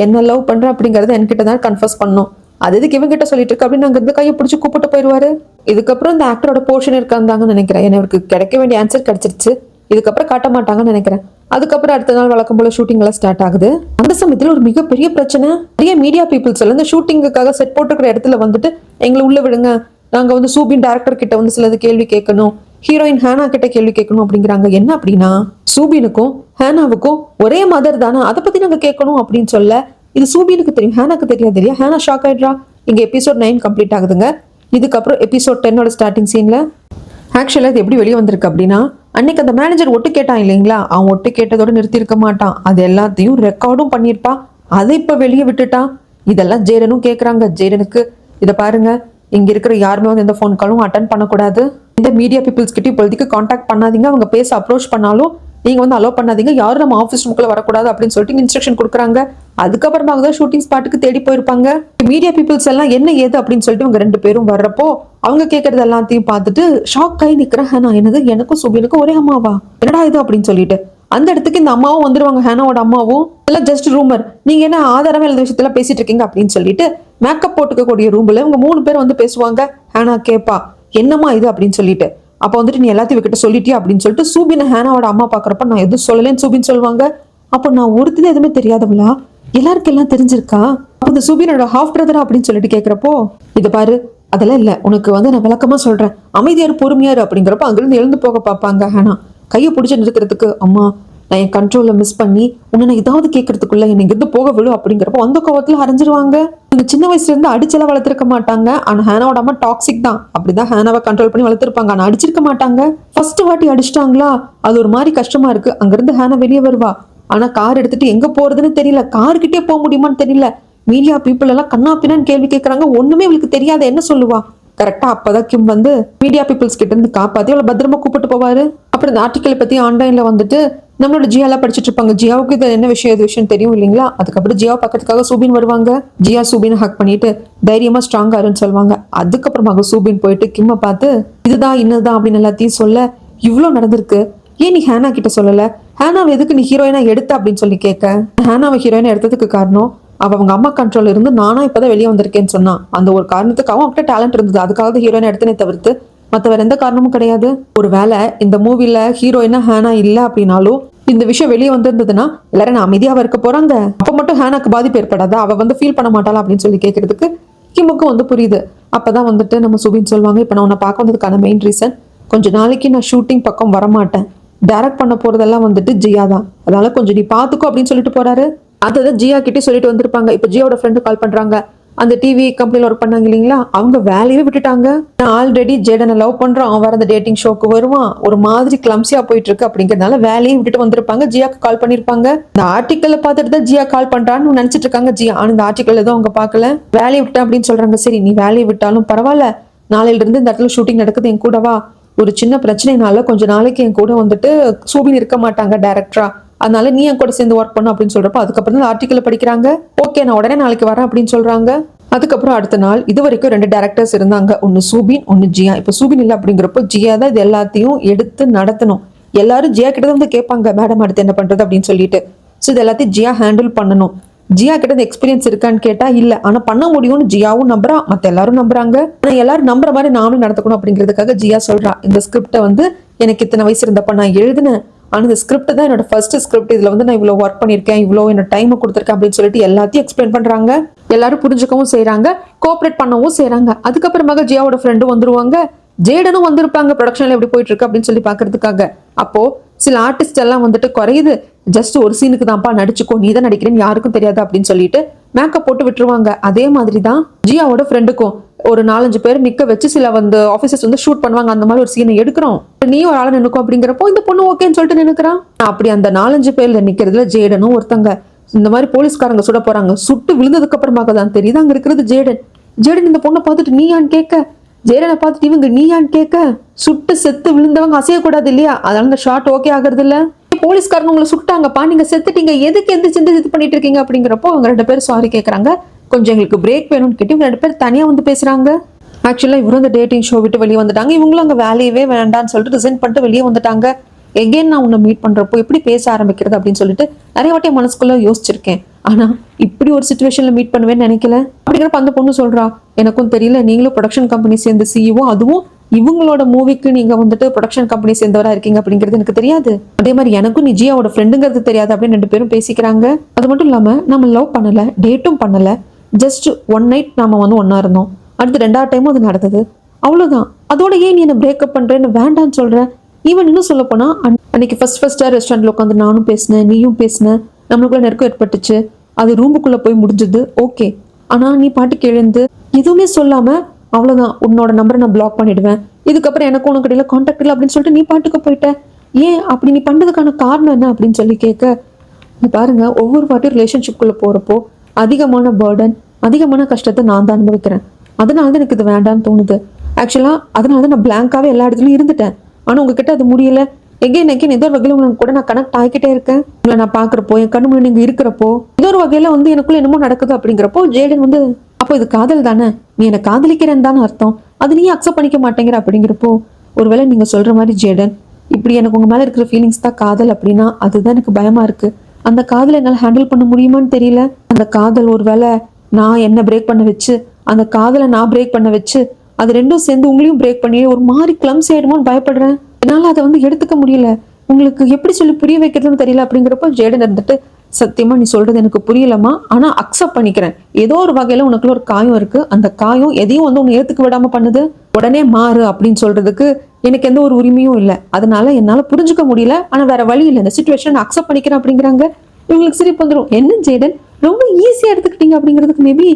என்ன லவ் பண்ற அப்படிங்கறத என்கிட்ட தான் கன்ஃபர்ஸ் பண்ணோம், அது இதுக்கு இவங்க கிட்ட சொல்லிட்டு இருக்கு அப்படின்னு அங்க இருந்து கையை பிடிச்சி கூப்பிட்டு போயிடுவாரு. இதுக்கப்புறம் இந்த ஆக்டரோட போர்ஷன் இருக்காந்தாங்கன்னு நினைக்கிறேன். எனக்கு கிடைக்க வேண்டிய ஆன்சர் கிடைச்சிருச்சு, இதுக்கப்புறம் காட்ட மாட்டாங்கன்னு நினைக்கிறேன். அதுக்கப்புறம் அடுத்த நாள் வழக்கம் போல ஷூட்டிங் எல்லாம் ஸ்டார்ட் ஆகுது. அந்த சமயத்துல ஒரு மிகப்பெரிய பிரச்சனை. நிறைய மீடியா பீப்புள்ஸ் எல்லாம் இந்த ஷூட்டிங்குக்காக செட் போட்டுக்கிற இடத்துல வந்துட்டு எங்களை உள்ள விடுங்க, நாங்க வந்து சூபின் டைரக்டர் கிட்ட வந்து சிலது கேள்வி கேட்கணும், ஹீரோயின் ஹேனா கிட்ட கேள்வி கேட்கணும் அப்படிங்கிறாங்க. என்ன அப்படின்னா சூபினுக்கும் ஹேனாவுக்கும் ஒரே மதர் தானே, அதை பத்தி நாங்க கேட்கணும் அப்படின்னு சொல்ல இது சூபினுக்கு தெரியும், ஹேனாக்கு தெரியாது இல்லையா. ஹேனா ஷாக் ஆயிடுறா. இங்க எபிசோட் 9 கம்ப்ளீட் ஆகுதுங்க. இதுக்கப்புறம் எபிசோட் 10ஓட ஸ்டார்டிங் சீன்ல ஆக்சுவலா இது எப்படி வெளியே வந்திருக்கு அப்படின்னா அன்னைக்கு அந்த மேனேஜர் ஒட்டு கேட்டான் இல்லைங்களா, அவன் ஒட்டு கேட்டதோட நிறுத்தி இருக்க மாட்டான், அது எல்லாத்தையும் ரெக்கார்டும் பண்ணியிருப்பான், அதை இப்ப வெளியே விட்டுட்டான். இதெல்லாம் ஜேடனும் கேட்கறாங்க. ஜேடனுக்கு இதை பாருங்க, இங்க இருக்கிற யாருமே வந்து எந்த ஃபோன் காலும் அட்டன் பண்ணக்கூடாது, இந்த மீடியா பீப்புள்ஸ் கிட்ட இப்போதைக்கு கான்டாக்ட் பண்ணாதீங்க, அவங்க பேச அப்ரோச் பண்ணாலும் நீங்க வந்து அலோவ் பண்ணாதீங்க, யாரும் நம்ம ஆஃபீஸ் ரூமுக்குள்ள வரக்கூடாது அப்படின்னு சொல்லிட்டு இன்ஸ்ட்ரக்ஷன் கொடுக்குறாங்க. அதுக்கப்புறமாக தான் ஷூட்டிங் ஸ்பாட்டுக்கு தேடி போயிருப்பாங்க. மீடியா பீப்புள்ஸ் எல்லாம் என்ன ஏது அப்படின்னு சொல்லிட்டு இவங்க ரெண்டு பேரும் வர்றப்போ அவங்க கேட்கறது எல்லாத்தையும் பார்த்துட்டு ஷாக் ஆகி நிக்கிறேன். ஹேனா என்னது, எனக்கும் சுபினுக்கும் ஒரே அம்மாவா, என்னடா இது அப்படின்னு சொல்லிட்டு அந்த இடத்துக்கு இந்த அம்மாவும் வந்துருவாங்க. ஹேனாவோட அம்மாவும் எல்லாம் ஜஸ்ட் ரூமர், நீங்க என்ன ஆதாரமே இல்லாத விஷயத்துல பேசிட்டு இருக்கீங்க அப்படின்னு சொல்லிட்டு மேக்கப் போட்டுக்கக்கூடிய ரூம்ல இவங்க 3 பேர் வந்து பேசுவாங்க. ஹேனா கேப்பா என்னம்மா இது அப்படின்னு சொல்லிட்டு, அப்ப வந்துட்டு நீ எல்லாத்தையும் விக்கிட்ட சொல்லிட்டியா அப்படின்னு சொல்லிட்டு சூபின் ஹேனாவோட அம்மா பாக்குறப்ப நான் எதுவும் சொல்லலன்னு சூபின் சொல்லுவாங்க. அப்ப நான் ஒருத்தர் எதுவுமே தெரியாதவளா, எல்லாருக்கும் எல்லாம் தெரிஞ்சிருக்கா, அப்ப இந்த சூபினோட ஹாஃப் பிரதரா அப்படின்னு சொல்லிட்டு கேக்குறப்போ இதை பாரு அதெல்லாம் இல்ல, உனக்கு வந்து நான் விளக்கமா சொல்றேன், அமைதியாரு பொறுமையாரு அப்படிங்கிறப்ப அங்கிருந்து எழுந்து போக பார்ப்பாங்க. ஹேனா கையை பிடிச்சி நிறுத்துறதுக்கு அம்மா நான் என் கண்ட்ரோல்ல மிஸ் பண்ணி உன்னை நான் ஏதாவது கேட்கறதுக்குள்ள என்னை இருந்து போக விடும் அப்படிங்கிறப்ப அந்த கோவத்துல அரைஞ்சிருவாங்க. இவங்க சின்ன வயசுல இருந்து அடிச்செல்லாம் வளர்த்திருக்க மாட்டாங்க, ஆனா ஹேனாவோட அம்மா டாக்ஸிக் தான், அப்படிதான் ஹேனாவை கண்ட்ரோல் பண்ணி வளர்த்திருப்பாங்க, ஆனா அடிச்சிருக்க மாட்டாங்க. ஃபர்ஸ்ட் வாட்டி அடிச்சிட்டாங்களா, அது ஒரு மாதிரி கஷ்டமா இருக்கு. அங்கிருந்து ஹேனா வெளியே வருவா, ஆனா கார் எடுத்துட்டு எங்க போறதுன்னு தெரியல, கார்கிட்டே போக முடியுமான்னு தெரியல. மீடியா பீப்புள் எல்லாம் கண்ணா பின்னான்னு கேள்வி கேட்கறாங்க, ஒண்ணுமே இவளுக்கு தெரியாத, என்ன சொல்லுவா. கரெக்டா அப்பதான் கிம் வந்து மீடியா பீப்புள்ஸ் கிட்ட இருந்து காப்பாத்தி அவளை பத்திரமா கூப்பிட்டு போவாரு. அப்புறம் இந்த ஆர்டிக்கலை பத்தி ஆன்லைன்ல வந்துட்டு நம்மளோட ஜியாலாம் படிச்சுட்டு இருப்பாங்க. ஜியாவுக்கு இது என்ன விஷயம், இது விஷயம் தெரியும் இல்லைங்களா. அதுக்கப்புறம் ஜியா பக்கத்துக்காக சூபின் வருவாங்க. ஜியா சூபின் ஹக் பண்ணிட்டு தைரியமா ஸ்ட்ராங்கா இருன்னு சொல்லுவாங்க. அதுக்கப்புறமாக சூபின் போயிட்டு கிம்ம பார்த்து இதுதான் இன்னதுதான் அப்படின்னு எல்லாத்தையும் சொல்ல, இவ்வளவு நடந்திருக்கு, ஏன் நீ ஹேனா கிட்ட சொல்லல, ஹேனாவை எதுக்கு நீ ஹீரோயினா எடுத்த அப்படின்னு சொல்லி கேட்க, ஹேனாவை ஹீரோயினா எடுத்ததுக்கு காரணம் அவங்க அம்மா கண்ட்ரோல் இருந்து நானா இப்பதான் வெளியே வந்திருக்கேன்னு சொன்னா, அந்த ஒரு காரணத்துக்கு அவன் டேலண்ட் இருந்தது, அதுக்காக ஹீரோயினா எடுத்தனே தவிர்த்து மற்ற வேற எந்த காரணமும் கிடையாது. ஒருவேளை இந்த மூவில ஹீரோயினா ஹேனா இல்ல அப்படின்னாலும் இந்த விஷயம் வெளியே வந்திருந்ததுன்னா எல்லாரும் நான் அமைதியாவா இருக்க போறாங்க, அப்ப மட்டும் ஹேனாக்கு பாதிப்பு ஏற்படாதா, அவ வந்து ஃபீல் பண்ண மாட்டாளா அப்படின்னு சொல்லி கேட்கறதுக்கு கிமுக்கும் வந்து புரியுது. அப்பதான் வந்துட்டு நம்ம சுபின் சொல்லுவாங்க, இப்ப நான் உன்னை பார்க்க வந்ததுக்கான மெயின் ரீசன், கொஞ்ச நாளைக்கு நான் ஷூட்டிங் பக்கம் வரமாட்டேன், டைரக்ட் பண்ண போறதெல்லாம் வந்துட்டு ஜியா தான், அதனால கொஞ்சம் நீ பாத்துக்கோ அப்படின்னு சொல்லிட்டு போறாரு. அதான் ஜியா கிட்டே சொல்லிட்டு வந்திருப்பாங்க. இப்ப ஜியாவோட ஃப்ரெண்டு கால் பண்றாங்க, அந்த டிவி கம்பெனில ஒர்க் பண்ணாங்க இல்லைங்களா, அவங்க வேலையே விட்டுட்டாங்க, நான் ஆல்ரெடி ஜேடனை லவ் பண்றேன், அவன் வர அந்த டேட்டிங் ஷோக்கு வருவான், ஒரு மாதிரி கிளம்சியா போயிட்டு இருக்கு அப்படிங்கறதுனால வேலையை விட்டுட்டு வந்திருப்பாங்க. ஜியாக்கு கால் பண்ணிருப்பாங்க. இந்த ஆர்டிக்கல்ல பார்த்துட்டு தான் ஜியா கால் பண்றான்னு நினைச்சிட்டு இருக்காங்க ஜியா, ஆனா இந்த ஆர்டிக்கல் எதுவும் அவங்க பார்க்கல. வேலையை விட்டேன் அப்படின்னு சொல்றாங்க. சரி நீ வேலையை விட்டாலும் பரவாயில்ல, நாளையில இருந்து இந்த இடத்துல ஷூட்டிங் நடக்குது, என் கூடவா, ஒரு சின்ன பிரச்சனைனால கொஞ்ச நாளைக்கு என் கூட வந்துட்டு சூபின் இருக்க மாட்டாங்க டைரக்டரா, அதனால நீ என் கூட சேர்ந்து ஒர்க் பண்ணு அப்படின்னு சொல்றப்ப அதுக்கப்புறம் தான் ஆர்டிக்கல் படிக்கிறாங்க. ஓகே நான் உடனே நாளைக்கு வரேன் அப்படின்னு சொல்றாங்க. அதுக்கப்புறம் அடுத்த நாள் இது வரைக்கும் 2 டேரக்டர்ஸ் இருந்தாங்க, ஒன்னு சூபின் ஒன்னு ஜியா. இப்ப சூபின் இல்லை அப்படிங்கிறப்போ ஜியா தான் இது எல்லாத்தையும் எடுத்து நடத்தணும். எல்லாரும் ஜியா கிட்ட வந்து கேட்பாங்க மேடம் அடுத்து என்ன பண்றது அப்படின்னு சொல்லிட்டு. ஸோ இது எல்லாத்தையும் ஜியா ஹேண்டில் பண்ணணும். ஜியா கிட்ட இந்த எக்ஸ்பீரியன்ஸ் இருக்கான்னு கேட்டா இல்ல, ஆனா பண்ண முடியும்னு ஜியாவும் நம்புறா, மத்த எல்லாரும் நம்புறாங்க. ஆனா எல்லாரும் நம்புற மாதிரி நானும் நடத்தணும் அப்படிங்கிறதுக்காக ஜியா சொல்றா, இந்த ஸ்கிரிப்டை வந்து எனக்கு இத்தனை வயசு இருந்தப்ப நான் எழுதினேன், ஆனா இந்த ஸ்கிரிப்ட் தான் என்னோட ஃபர்ஸ்ட் ஸ்கிரிப்ட், இதுல வந்து நான் இவ்வளவு ஒர்க் பண்ணிருக்கேன், இவ்வளவு என்னோட டைம் கொடுத்துருக்கேன் அப்படின்னு சொல்லிட்டு எல்லாத்தையும் எக்ஸ்பிளைன் பண்றாங்க. எல்லாரும் புரிஞ்சுக்கவும் செய்யறாங்க, கோஆபரேட் பண்ணவும் செய்யறாங்க. அதுக்கப்புறமாக ஜியாவோட ஃப்ரெண்டும் வந்துருவாங்க, ஜேடனும் வந்திருப்பாங்க ப்ரொடக்ஷன்ல எப்படி போயிட்டு இருக்கு அப்படின்னு சொல்லி பாக்குறதுக்காக. அப்போ சில ஆர்டிஸ்ட் எல்லாம் வந்துட்டு குறையுது, ஜஸ்ட் ஒரு சீனுக்கு தான்ப்பா நடிச்சுக்கோ, நீ தான் நடிக்கிறேன்னு யாருக்கும் தெரியாது அப்படின்னு சொல்லிட்டு மேக்கப் போட்டு விட்டுருவாங்க. அதே மாதிரி தான் ஜியாவோட ஃப்ரெண்டுக்கும் ஒரு 4-5 பேர் நிக்க வச்சு சில வந்து ஆபீசர்ஸ் வந்து ஷூட் பண்ணுவாங்க. அந்த மாதிரி ஒரு சீனை எடுக்கிறோம், நீ ஒரு ஆளை நினைக்கும் அப்படிங்கிறப்போ இந்த பொண்ணு ஓகேன்னு சொல்லிட்டு நினைக்கிறான். அப்படி அந்த 4-5 பேர்ல நிக்கிறதுல ஜேடனும் ஒருத்தங்க. இந்த மாதிரி போலீஸ்காரங்க சுட போறாங்க, சுட்டு விழுந்ததுக்கு அப்புறமாக தான் தெரியுது அங்க இருக்கிறது ஜேடன். ஜேடன் இந்த பொண்ணை பார்த்துட்டு நீயான்னு கேட்க, ஜேடனை பார்த்துட்டு இவங்க நீயான்னு கேட்க, சுட்டு செத்து விழுந்தவங்க அசையக்கூடாது இல்லையா, அதனால இந்த ஷாட் ஓகே ஆகுறது இல்ல. போலீஸ்காரங்க உங்களை சுட்டாங்கப்பா, நீங்க செத்துட்டீங்க, எதுக்கு எந்த சிந்தை இது பண்ணிட்டு இருக்கீங்க அப்படிங்கிறப்போ அவங்க 2 பேரும் சாரி கேட்கறாங்க. கொஞ்சம் எங்களுக்கு பிரேக் வேணும்னு கேட்டு இவங்க 2 பேர் தனியா வந்து பேசுறாங்க. ஆக்சுவலா இவரும் அந்த டேட்டிங் ஷோ விட்டு வெளியே வந்துட்டாங்க, இவங்களும் அங்க வேலையவே வேண்டாம்னு சொல்லிட்டு ரிசைன் பண்ணிட்டு வெளியே வந்துட்டாங்க. எகெயின் நான் உன்னை மீட் பண்றப்போ எப்படி பேச ஆரம்பிக்கிறது அப்படின்னு சொல்லிட்டு நிறைய வாட்டி மனசுக்குள்ள யோசிச்சிருக்கேன், ஆனா இப்படி ஒரு சுச்சுவேஷன்ல மீட் பண்ணுவேன்னு நினைக்கல அப்படிங்கிறப்ப அந்த பொண்ணு சொல்றா, எனக்கும் தெரியல, நீங்களும் ப்ரொடக்ஷன் கம்பெனி சேர்ந்த சிஇஓ, அதுவும் இவங்களோட மூவிக்கு நீங்க வந்துட்டு ப்ரொடக்ஷன் கம்பெனி சேர்ந்தவரா இருக்கீங்க அப்படிங்கிறது எனக்கு தெரியாது, அதே மாதிரி எனக்கும் நீ ஜியாவோட ஃப்ரெண்டுங்கிறது தெரியாது அப்படின்னு 2 பேரும் பேசிக்கிறாங்க. அது மட்டும் இல்லாம நம்ம லவ் பண்ணல, டேட்டும் பண்ணல, ஜஸ்ட் ஒன் நைட் நாம வந்து ஒன்னா இருந்தோம், அடுத்து 2வது டைமும் அது நடந்தது, அவ்வளவுதான். அதோட ஏன் நீ என்ன பிரேக்கப் பண்றேன்னு வேண்டான்னு சொல்ற. ஈவன் இன்னும் சொல்ல போனா அன்னைக்கு ஃபர்ஸ்டா ரெஸ்டாரண்ட்ல உட்காந்து நானும் பேசினேன், நீயும் பேசின, நம்மளுக்குள்ள நெருக்கம் ஏற்பட்டுச்சு, அது ரூமுக்குள்ள போய் முடிஞ்சது ஓகே, ஆனா நீ பாட்டுக்கு எழுந்து எதுவுமே சொல்லாம அவ்வளவுதான் உன்னோட நம்பரை நான் பிளாக் பண்ணிடுவேன், இதுக்கப்புறம் எனக்கு உனக்கு இடையில கான்டாக்ட் இல்லை அப்படின்னு சொல்லிட்டு நீ பாட்டுக்கு போயிட்ட, ஏன் அப்படி நீ பண்ணதுக்கான காரணம் என்ன அப்படின்னு சொல்லி கேட்க, பாருங்க ஒவ்வொரு வாட்டியும் ரிலேஷன்ஷிப்குள்ள போறப்போ அதிகமான பேர்டன், அதிகமான கஷ்டத்தை நான் தான் அனுபவிக்கிறேன், அதனாலதான் எனக்கு இது வேண்டான்னு தோணுது. ஆக்சுவலா அதனாலதான் நான் பிளாங்காவே எல்லா இடத்துலயும் இருந்துட்டேன், ஆனா உங்ககிட்ட அது முடியல. எகெயின் ஏதோ ஒரு வகையில உங்களுக்கு கூட நான் கனெக்ட் ஆகிக்கிட்டே இருக்கேன், உங்களை நான் பாக்குறப்போ என் கண்ணு முன்னாடி நீங்க இருக்கிறப்போ ஏதோ ஒரு வகையில வந்து எனக்குள்ள என்னமோ நடக்குது அப்படிங்கிறப்போ ஜேடன் வந்து, அப்போ இது காதல் தானே, நீ என்னை காதலிக்கிறேன்னு தானே அர்த்தம், அது நீ அக்செப்ட் பண்ணிக்க மாட்டேங்கிற அப்படிங்கிறப்போ, ஒருவேளை நீங்க சொல்ற மாதிரி ஜேடன் இப்படி எனக்கு உங்க மேல இருக்கிற ஃபீலிங்ஸ் தான் காதல் அப்படின்னா அதுதான் எனக்கு பயமா இருக்கு, அந்த காதலை என்னால் ஹேண்டில் பண்ண முடியுமான்னு தெரியல, அந்த காதல் ஒருவேளை நான் என்ன பிரேக் பண்ண வச்சு அந்த காதலை நான் பிரேக் பண்ண வச்சு அது ரெண்டும் சேர்ந்து உங்களையும் பிரேக் பண்ணி ஒரு மாதிரி கிளம்ஸ் ஆயிடுமோன்னு பயப்படுறேன், என்னால அதை வந்து எடுத்துக்க முடியல, உங்களுக்கு எப்படி சொல்லி புரிய வைக்கிறதுன்னு தெரியல அப்படிங்கிறப்போ ஜேடன் இருந்துட்டு, சத்தியமா நீ சொல்றது எனக்கு புரியலமா, ஆனா அக்செப்ட் பண்ணிக்கிறேன், ஏதோ ஒரு வகையில உனக்குள்ள ஒரு காயம் இருக்கு, அந்த காயம் எதையும் வந்து உன்னை ஏத்துக்க விடாம பண்ணுது, உடனே மாறு அப்படின்னு சொல்றதுக்கு எனக்கு எந்த ஒரு உரிமையும் இல்லை, அதனால என்னால புரிஞ்சுக்க முடியல, ஆனா வேற வழி இல்லை, இந்த சிச்சுவேஷன் அக்செப்ட் பண்ணிக்கிறேன் அப்படிங்கிறாங்க. இவங்களுக்கு சிரிப்பு வந்துடும், என்ன ஜேடன் ரொம்ப ஈஸியா எடுத்துக்கிட்டீங்க அப்படிங்கிறதுக்கு மேபி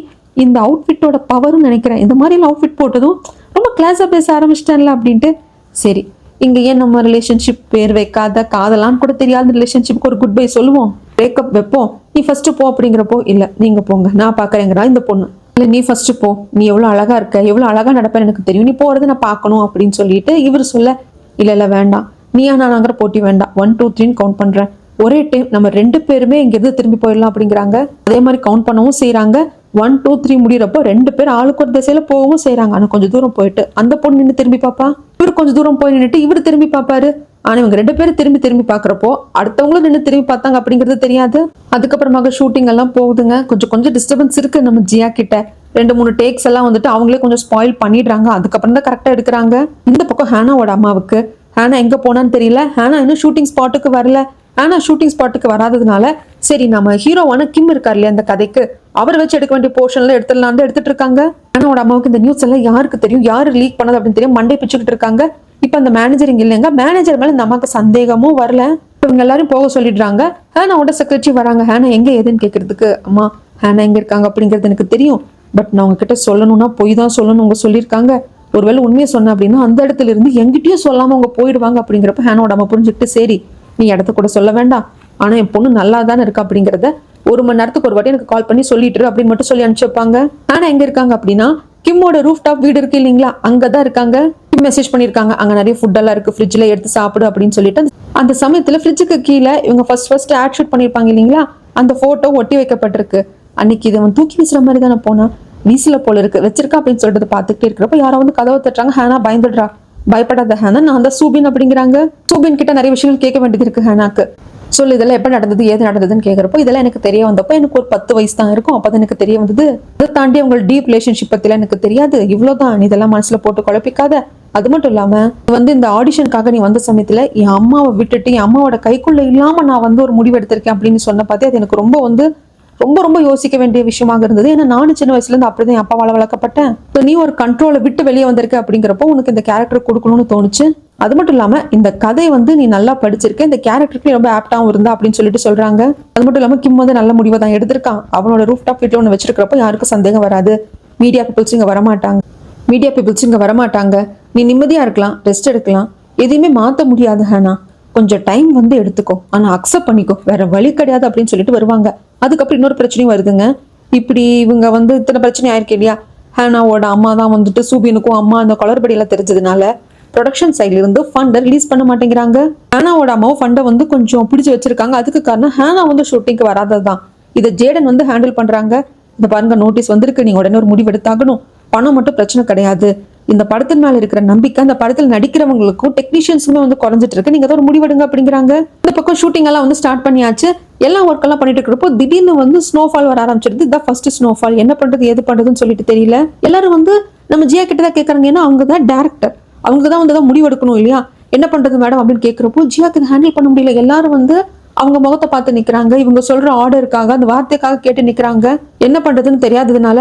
இந்த அவுட்ஃபிட்டோட பவரும் நினைக்கிறேன், இந்த மாதிரி அவுட்ஃபிட் போட்டதும் ரொம்ப கிளாஸா பேச ஆரம்பிச்சிட்டேன்ல அப்படின்ட்டு. சரி இங்க ஏன் நம்ம ரிலேஷன்ஷிப் பேர் வைக்காத காதலான்னு கூட தெரியாத ரிலேஷன்ஷிப்க்கு ஒரு குட் பை சொல்லுவோம், பிரேக்கப் வைப்போம், நீ ஃபர்ஸ்ட் போ அப்படிங்கிறப்போ இல்ல நீங்க போங்க நான் பாக்குறேங்கிறா இந்த பொண்ணு, இல்ல நீ ஃபர்ஸ்ட் போ, நீ எவ்வளவு அழகா இருக்க, எவ்வளவு அழகா நடப்பேன்னு எனக்கு தெரியும், நீ போறது நான் பார்க்கணும் அப்படின்னு சொல்லிட்டு இவர் சொல்ல, இல்ல வேண்டாம், நீயா நானாங்கிற போட்டி வேண்டாம், 1 2 3 கவுண்ட் பண்றேன், ஒரே டைம் நம்ம 2 பேருமே இங்கிருந்து திரும்பி போயிடலாம் அப்படிங்கிறாங்க. அதே மாதிரி கவுண்ட் பண்ணவும் செய்யறாங்க. 1 2 3 முடியறப்போ 2 பேர் ஆளுக்கு ஒரு திசையில போகவும் செய்யறாங்க. ஆனா கொஞ்சம் தூரம் போயிட்டு அந்த பொண்ணு நின்று திரும்பி பாப்பா, இவர் கொஞ்சம் தூரம் போய் நின்றுட்டு இவர் திரும்பி பாப்பாரு. ஆனா இவங்க 2 பேரும் திரும்பி பாக்குறப்போ அடுத்தவங்களும் நின்று திரும்பி பார்த்தாங்க அப்படிங்கிறது தெரியாது. அதுக்கப்புறமாக ஷூட்டிங் எல்லாம் போகுதுங்க. கொஞ்சம் டிஸ்டர்பன்ஸ் இருக்கு நம்ம ஜியா கிட்ட. 2 3 டேக்ஸ் எல்லாம் வந்துட்டு அவங்களே கொஞ்சம் ஸ்பாயில் பண்ணிடுறாங்க. அதுக்கப்புறம் தான் கரெக்டா எடுக்கிறாங்க. இந்த பக்கம் ஹேனாவோட அம்மாவுக்கு ஹேனா எங்க போனான்னு தெரியல. ஹேனா இன்னும் ஷூட்டிங் ஸ்பாட்டுக்கு வரல. ஆனா ஷூட்டிங் ஸ்பாட்டுக்கு வராததுனால சரி நம்ம ஹீரோவான கிம் இருக்கார் இல்லையா அந்த கதைக்கு, அவர் வச்சு எடுக்க வேண்டிய போர்ஷன்ல எடுத்துடலாம் எடுத்துட்டு இருக்காங்க. ஹேனாவோட அம்மாவுக்கு இந்த நியூஸ் எல்லாம் யாருக்கு தெரியும், யாரு லீக் பண்ணது அப்படின்னு தெரியும், மண்டை பிச்சுக்கிட்டு இருக்காங்க. இப்ப அந்த மேனேஜர் இங்க இல்லைங்க. மேனேஜர் மேல நமக்கு சந்தேகமும் வரல. இவங்க எல்லாரும் போக சொல்லிடுறாங்க. ஹேனாவோட செக்ரட்டரி வராங்க. ஹேனா எங்க ஏதுன்னு கேட்கறதுக்கு, அம்மா ஹேனா எங்க இருக்காங்க அப்படிங்கிறது எனக்கு தெரியும், பட் நான் உங்ககிட்ட சொல்லணும்னா போய் தான் சொல்லணும் உங்க சொல்லியிருக்காங்க. ஒருவேளை உண்மையை சொன்ன அப்படின்னா அந்த இடத்துல இருந்து எங்கிட்டயும் சொல்லாம அவங்க போயிடுவாங்க அப்படிங்கிறப்ப ஹேனாவோட அம்மா புரிஞ்சுக்கிட்டு சரி நீ இடத்த கூட சொல்ல வேண்டாம், ஆனா என் பொண்ணு நல்லா தானே இருக்கா அப்படிங்கிறத 1 மணி நேரத்துக்கு ஒரு வாட்டி எனக்கு கால் பண்ணி சொல்லிட்டு அப்படின்னு மட்டும் சொல்லி அனுப்பிச்சு வைப்பாங்க. ஹேனா எங்க இருக்காங்க அப்படின்னா கிம்மோட ரூஃப் டாப் வீடு இருக்கு இல்லைங்களா, அங்கதான் இருக்காங்க. மெசேஜ் பண்ணியிருக்காங்க, அங்க நிறைய ஃபுட் எல்லாம் இருக்கு, ஃப்ரிட்ஜ்ல எடுத்து சாப்பிடு அப்படின்னு சொல்லிட்டு. அந்த சமயத்துல ஃப்ரிட்ஜுக்கு கீழே இவங்க ஃபர்ஸ்ட் ஆட் ஷூட் பண்ணிருப்பாங்க இல்லைங்களா, அந்த போட்டோ ஒட்டி வைக்கப்பட்டிருக்கு. அன்னைக்கு இதை அவன் தூக்கி வீசுற மாதிரி தானே போனா, வீசுல போல இருக்கு, வச்சிருக்கா அப்படின்னு சொல்லிட்டு பார்த்துட்டே இருக்கிறப்ப யாரோ வந்து கதவை தட்டுறாங்க. ஹேனா பயந்துடுறா. பயப்படாத ஹேனா, நான் தான் சூபின் அப்படிங்கிறாங்க. சூபின் கிட்ட நிறைய விஷயங்கள் கேட்க வேண்டியது இருக்கு ஹேனாக்கு. சொல்லு, இதெல்லாம் எப்ப நடந்தது, ஏது நடந்ததுன்னு கேட்கறப்போ இதெல்லாம் எனக்கு தெரிய வந்தப்போ எனக்கு ஒரு 10 வயசு தான் இருக்கும், அப்பதான் எனக்கு தெரிய வந்தது. இதை தாண்டி அவங்க டீப் ரிலேஷன்ஷிப் பத்திலாம் எனக்கு தெரியாது, இவ்வளவுதான், இதெல்லாம் மனசுல போட்டு குழப்பிக்காத. அது மட்டும் இல்லாம வந்து இந்த ஆடிஷனுக்காக நீ வந்த சமயத்துல என் அம்மாவை விட்டுட்டு என் அம்மாவோட கைக்குள்ள இல்லாம நான் வந்து ஒரு முடிவு எடுத்திருக்கேன் அப்படின்னு சொன்ன பார்த்தே அது எனக்கு ரொம்ப வந்து ரொம்ப ரொம்ப யோசிக்க வேண்டிய விஷயமாக இருந்தது. ஏன்னா நானும் சின்ன வயசுல இருந்து அப்படிதான் என் அப்பாவால வளர்க்கப்பட்டேன். நீ ஒரு கண்ட்ரோலை விட்டு வெளியே வந்திருக்க அப்படிங்கிறப்போ உனக்கு இந்த கேரக்டர் கொடுக்கணும்னு தோணுச்சு. அது மட்டும் இல்லாம இந்த கதை வந்து நீ நல்லா படிச்சிருக்க, இந்த கேரக்டருக்கு ரொம்ப ஆப்டாவும் இருந்தா அப்படின்னு சொல்லிட்டு சொல்றாங்க. அது மட்டும் இல்லாம கிம் வந்து நல்ல முடிவை தான் எடுத்திருக்கான். அவனோட ரூஃப் டாப் வீட்டுல ஒன்று வச்சிருக்கிறப்போ யாருக்கும் சந்தேகம் வராது. மீடியா பீப்புள்ஸ் இங்க வரமாட்டாங்க. நீ நிம்மதியா இருக்கலாம், ரெஸ்ட் எடுக்கலாம், எதையுமே மாத்த முடியாது ஹேனா, கொஞ்சம் டைம் வந்து எடுத்துக்கோ, ஆனா அக்செப்ட் பண்ணிக்கோ, வேற வழி கிடையாது அப்படின்னு சொல்லிட்டு வருவாங்க. அதுக்கப்புறம் இன்னொரு பிரச்சனையும் வருதுங்க. இப்படி இவங்க வந்து இத்தனை பிரச்சனை ஆயிருக்கு இல்லையா, ஹேனாவோட அம்மா தான் வந்துட்டு சூபினுக்கும் அம்மா அந்த குளறுபடியெல்லாம் தெரிஞ்சதுனால ப்ரொடக்ஷன் சைட்ல இருந்து ஃபண்டை ரிலீஸ் பண்ண மாட்டேங்கிறாங்க. ஹேனாவோட அம்மாவும் ஃபண்டை வந்து கொஞ்சம் பிடிச்சு வச்சிருக்காங்க. அதுக்கு காரணம் ஹேனா வந்து ஷூட்டிங்க்கு வராததுதான். இதை ஜேடன் வந்து ஹேண்டில் பண்றாங்க. இந்த பாருங்க, நோட்டீஸ் வந்திருக்கு, நீங்க உடனே ஒரு முடிவு எடுத்தாகணும், பணம் மட்டும் பிரச்சனை கிடையாது, இந்த படத்தின் மேல இருக்கிற நம்பிக்கை அந்த படத்தில் நடிக்கிறவங்களுக்கும் டெக்னீஷியன்ஸுமே வந்து குறைஞ்சிட்டு இருக்கு, நீங்க ஒரு முடிவெடுங்க அப்படிங்கிறாங்க. இந்த பக்கம் ஷூட்டிங் எல்லாம் வந்து ஸ்டார்ட் பண்ணியாச்சு, எல்லா ஒர்க் எல்லாம் பண்ணிட்டு இருக்கிறப்போ திடீர்னு வந்து ஸ்னோஃபால் வர ஆரம்பிச்சிருது. இதுதான் ஃபர்ஸ்ட் ஸ்னோஃபால். என்ன பண்றது ஏது பண்றதுன்னு சொல்லிட்டு தெரியல. எல்லாரும் வந்து நம்ம ஜியா கிட்ட தான் கேட்கறாங்க, ஏன்னா அவங்க தான் டேரக்டர், அவங்க தான் வந்து முடிவெடுக்கணும் இல்லையா, என்ன பண்றது மேடம் அப்படின்னு கேட்கிறப்போ ஜியாக்கு இதை ஹேண்டில் பண்ண முடியல. எல்லாரும் வந்து அவங்க முகத்தை பார்த்து நிக்கிறாங்க, இவங்க சொல்ற ஆர்டருக்காக அந்த வார்த்தைக்காக கேட்டு நிக்கிறாங்க. என்ன பண்றதுன்னு தெரியாததுனால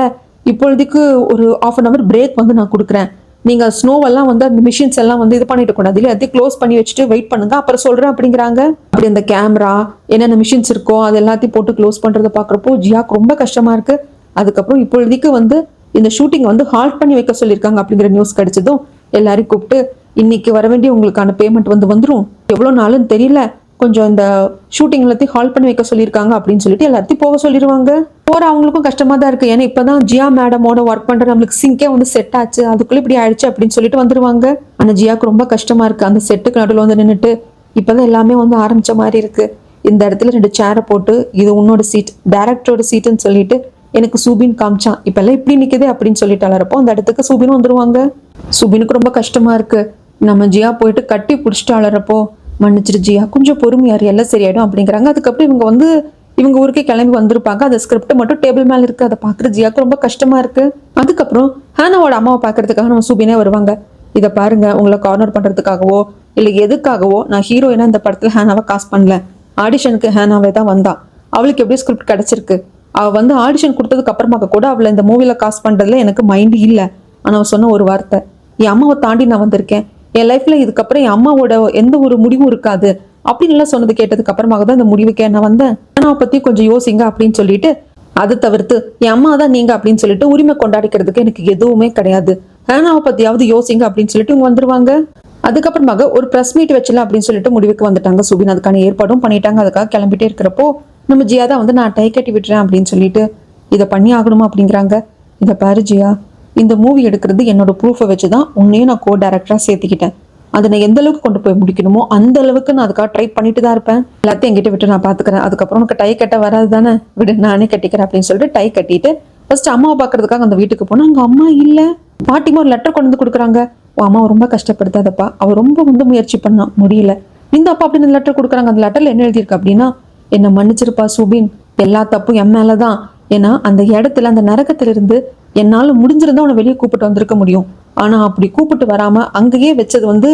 இப்பொழுதுக்கு ஒரு 1/2 hour பிரேக் வந்து நான் கொடுக்குறேன், நீங்க ஸ்னோவெல்லாம் வந்து அந்த மிஷின்ஸ் எல்லாம் வந்து இது பண்ணிட்டு கூடாது இல்லையா, அதை க்ளோஸ் பண்ணி வச்சுட்டு வெயிட் பண்ணுங்க, அப்புறம் சொல்றேன் அப்படிங்கிறாங்க. அப்படி அந்த கேமரா என்னென்ன மிஷின்ஸ் இருக்கோ அது எல்லாத்தையும் போட்டு க்ளோஸ் பண்றதை பாக்குறப்போ ஜியாக்கு ரொம்ப கஷ்டமா இருக்கு. அதுக்கப்புறம் இப்பொழுதுக்கு வந்து இந்த ஷூட்டிங் வந்து ஹால்ட் பண்ணி வைக்க சொல்லியிருக்காங்க அப்படிங்கிற நியூஸ் கிடைச்சதும் எல்லாரையும் கூப்பிட்டு இன்னைக்கு வர வேண்டிய உங்களுக்கான பேமெண்ட் வந்து வந்துடும், எவ்வளவு நாளுன்னு தெரியல, கொஞ்சம் இந்த ஷூட்டிங் எல்லாத்தையும் ஹால் பண்ணி வைக்க சொல்லியிருக்காங்க அப்படின்னு சொல்லிட்டு எல்லாத்தையும் போக சொல்லிடுவாங்க. போற அவங்களுக்கும் கஷ்டமா தான் இருக்கு, ஏன்னா இப்பதான் ஜியா மேடமோட ஒர்க் பண்ற நம்மளுக்கு சிங்கே வந்து செட் ஆச்சு, அதுக்குள்ள இப்படி ஆயிடுச்சு அப்படின்னு சொல்லிட்டு வந்துருவாங்க. ஆனா ஜியாக்கு ரொம்ப கஷ்டமா இருக்கு, அந்த செட்டுக்கு நடுவில் வந்து நின்றுட்டு இப்பதான் எல்லாமே வந்து ஆரம்பிச்ச மாதிரி இருக்கு. இந்த இடத்துல 2 சேரை போட்டு இது உன்னோட சீட், டைரக்டரோட சீட்டுன்னு சொல்லிட்டு எனக்கு சூபின் காமிச்சான், இப்ப எல்லாம் இப்படி நிக்குது அப்படின்னு சொல்லிட்டு அலறப்போ அந்த இடத்துக்கு சூபினும் வந்துருவாங்க. சூபினுக்கு ரொம்ப கஷ்டமா இருக்கு, நம்ம ஜியா போயிட்டு கட்டி பிடிச்சிட்டு அலறப்போ மன்னிச்சிரு ஜியா, கொஞ்சம் பொறுமையாரு, எல்லாம் சரியாயிடும் அப்படிங்கிறாங்க. அதுக்கப்புறம் இவங்க ஊருக்கே கிளம்பி வந்திருப்பாங்க. அந்த ஸ்கிரிப்ட் மட்டும் டேபிள் மேல இருக்கு, அதை பாக்குற ஜியாக்கு ரொம்ப கஷ்டமா இருக்கு. அதுக்கப்புறம் ஹேனாவோட அம்மாவை பாக்குறதுக்காக நம்ம சூபினே வருவாங்க. இதை பாருங்க, உங்களை கார்னர் பண்றதுக்காகவோ இல்ல எதுக்காகவோ நான் ஹீரோயினா இந்த படத்துல ஹேனாவை காஸ்ட் பண்ணல, ஆடிஷனுக்கு ஹேனாவே தான் வந்தா, அவளுக்கு எப்படி ஸ்கிரிப்ட் கிடைச்சிருக்கு, அவ வந்து ஆடிஷன் கொடுத்ததுக்கு அப்புறமாக கூட அவளை இந்த மூவில காஸ்ட் பண்றதுல எனக்கு மைண்ட் இல்ல. ஆனா அவ சொன்ன ஒரு வார்த்தை, என் அம்மாவை தாண்டி நான் வந்திருக்கேன், என் லைஃப்ல இதுக்கப்புறம் என் அம்மாவோட எந்த ஒரு முடிவும் இருக்காது அப்படின்னு எல்லாம் சொன்னது கேட்டதுக்கு அப்புறமாக தான் இந்த முடிவுக்கே நான் வந்தேன், ஹேனாவை பத்தி கொஞ்சம் யோசிங்க அப்படின்னு சொல்லிட்டு, அதை தவிர்த்து என் அம்மா தான் நீங்க அப்படின்னு சொல்லிட்டு உரிமை கொண்டாடிக்கிறதுக்கு எனக்கு எதுவுமே கிடையாது, ஹேனாவை பத்தியாவது யோசிங்க அப்படின்னு சொல்லிட்டு இவங்க வந்துருவாங்க. அதுக்கப்புறமாக ஒரு பிரஸ் மீட் வச்சல அப்படின்னு சொல்லிட்டு முடிவுக்கு வந்துட்டாங்க சுபின். அதுக்கான ஏற்பாடும் பண்ணிட்டாங்க. அதுக்காக கிளம்பிட்டே இருக்கிறப்போ நம்ம ஜியா தான் வந்து நான் டை கட்டி விட்டுறேன் அப்படின்னு சொல்லிட்டு இதை பண்ணி ஆகணுமா அப்படிங்கிறாங்க. இதை பாரு ஜியா, இந்த மூவி எடுக்கிறது என்னோட ப்ரூஃபை வச்சுதான் உன்னையும் நான் கோ டைரக்டரா சேர்த்துக்கிட்டேன், அதை நான் எந்த அளவுக்கு கொண்டு போய் முடிக்கணுமோ அந்த அளவுக்கு நான் அதுக்காக ட்ரை பண்ணிட்டு தான் இருப்பேன், எல்லாத்தையும் என்கிட்ட விட்டு நான் பாத்துக்கிறேன், அதுக்கப்புறம் உனக்கு டை கட்ட வராது தானே, விடு நானே கட்டிக்கிறேன் அப்படின்னு சொல்லிட்டு டை கட்டிட்டு ஃபர்ஸ்ட் அம்மாவை பாக்குறதுக்காக அந்த வீட்டுக்கு போனா அங்க அம்மா இல்ல. பாட்டிமா ஒரு லெட்டர் கொண்டு வந்து கொடுக்குறாங்க, அம்மாவை ரொம்ப கஷ்டப்படுத்தாதப்பா, அவ ரொம்ப வந்து முயற்சி பண்ணா முடியல, இந்த அப்பா அப்படின்னு லெட்டர் கொடுக்குறாங்க. அந்த லெட்டர்ல என்ன எழுதியிருக்கு அப்படின்னா, என்ன மன்னிச்சிருப்பா சுபின், எல்லா தப்பும் என் மேலதான், ஏன்னா அந்த இடத்துல அந்த நரகத்துல இருந்து என்னால முடிஞ்சிருந்தா உன்னை வெளியே கூப்பிட்டு வந்திருக்க முடியும், ஆனா அப்படி கூப்பிட்டு வராம அங்கேயே வச்சது வந்து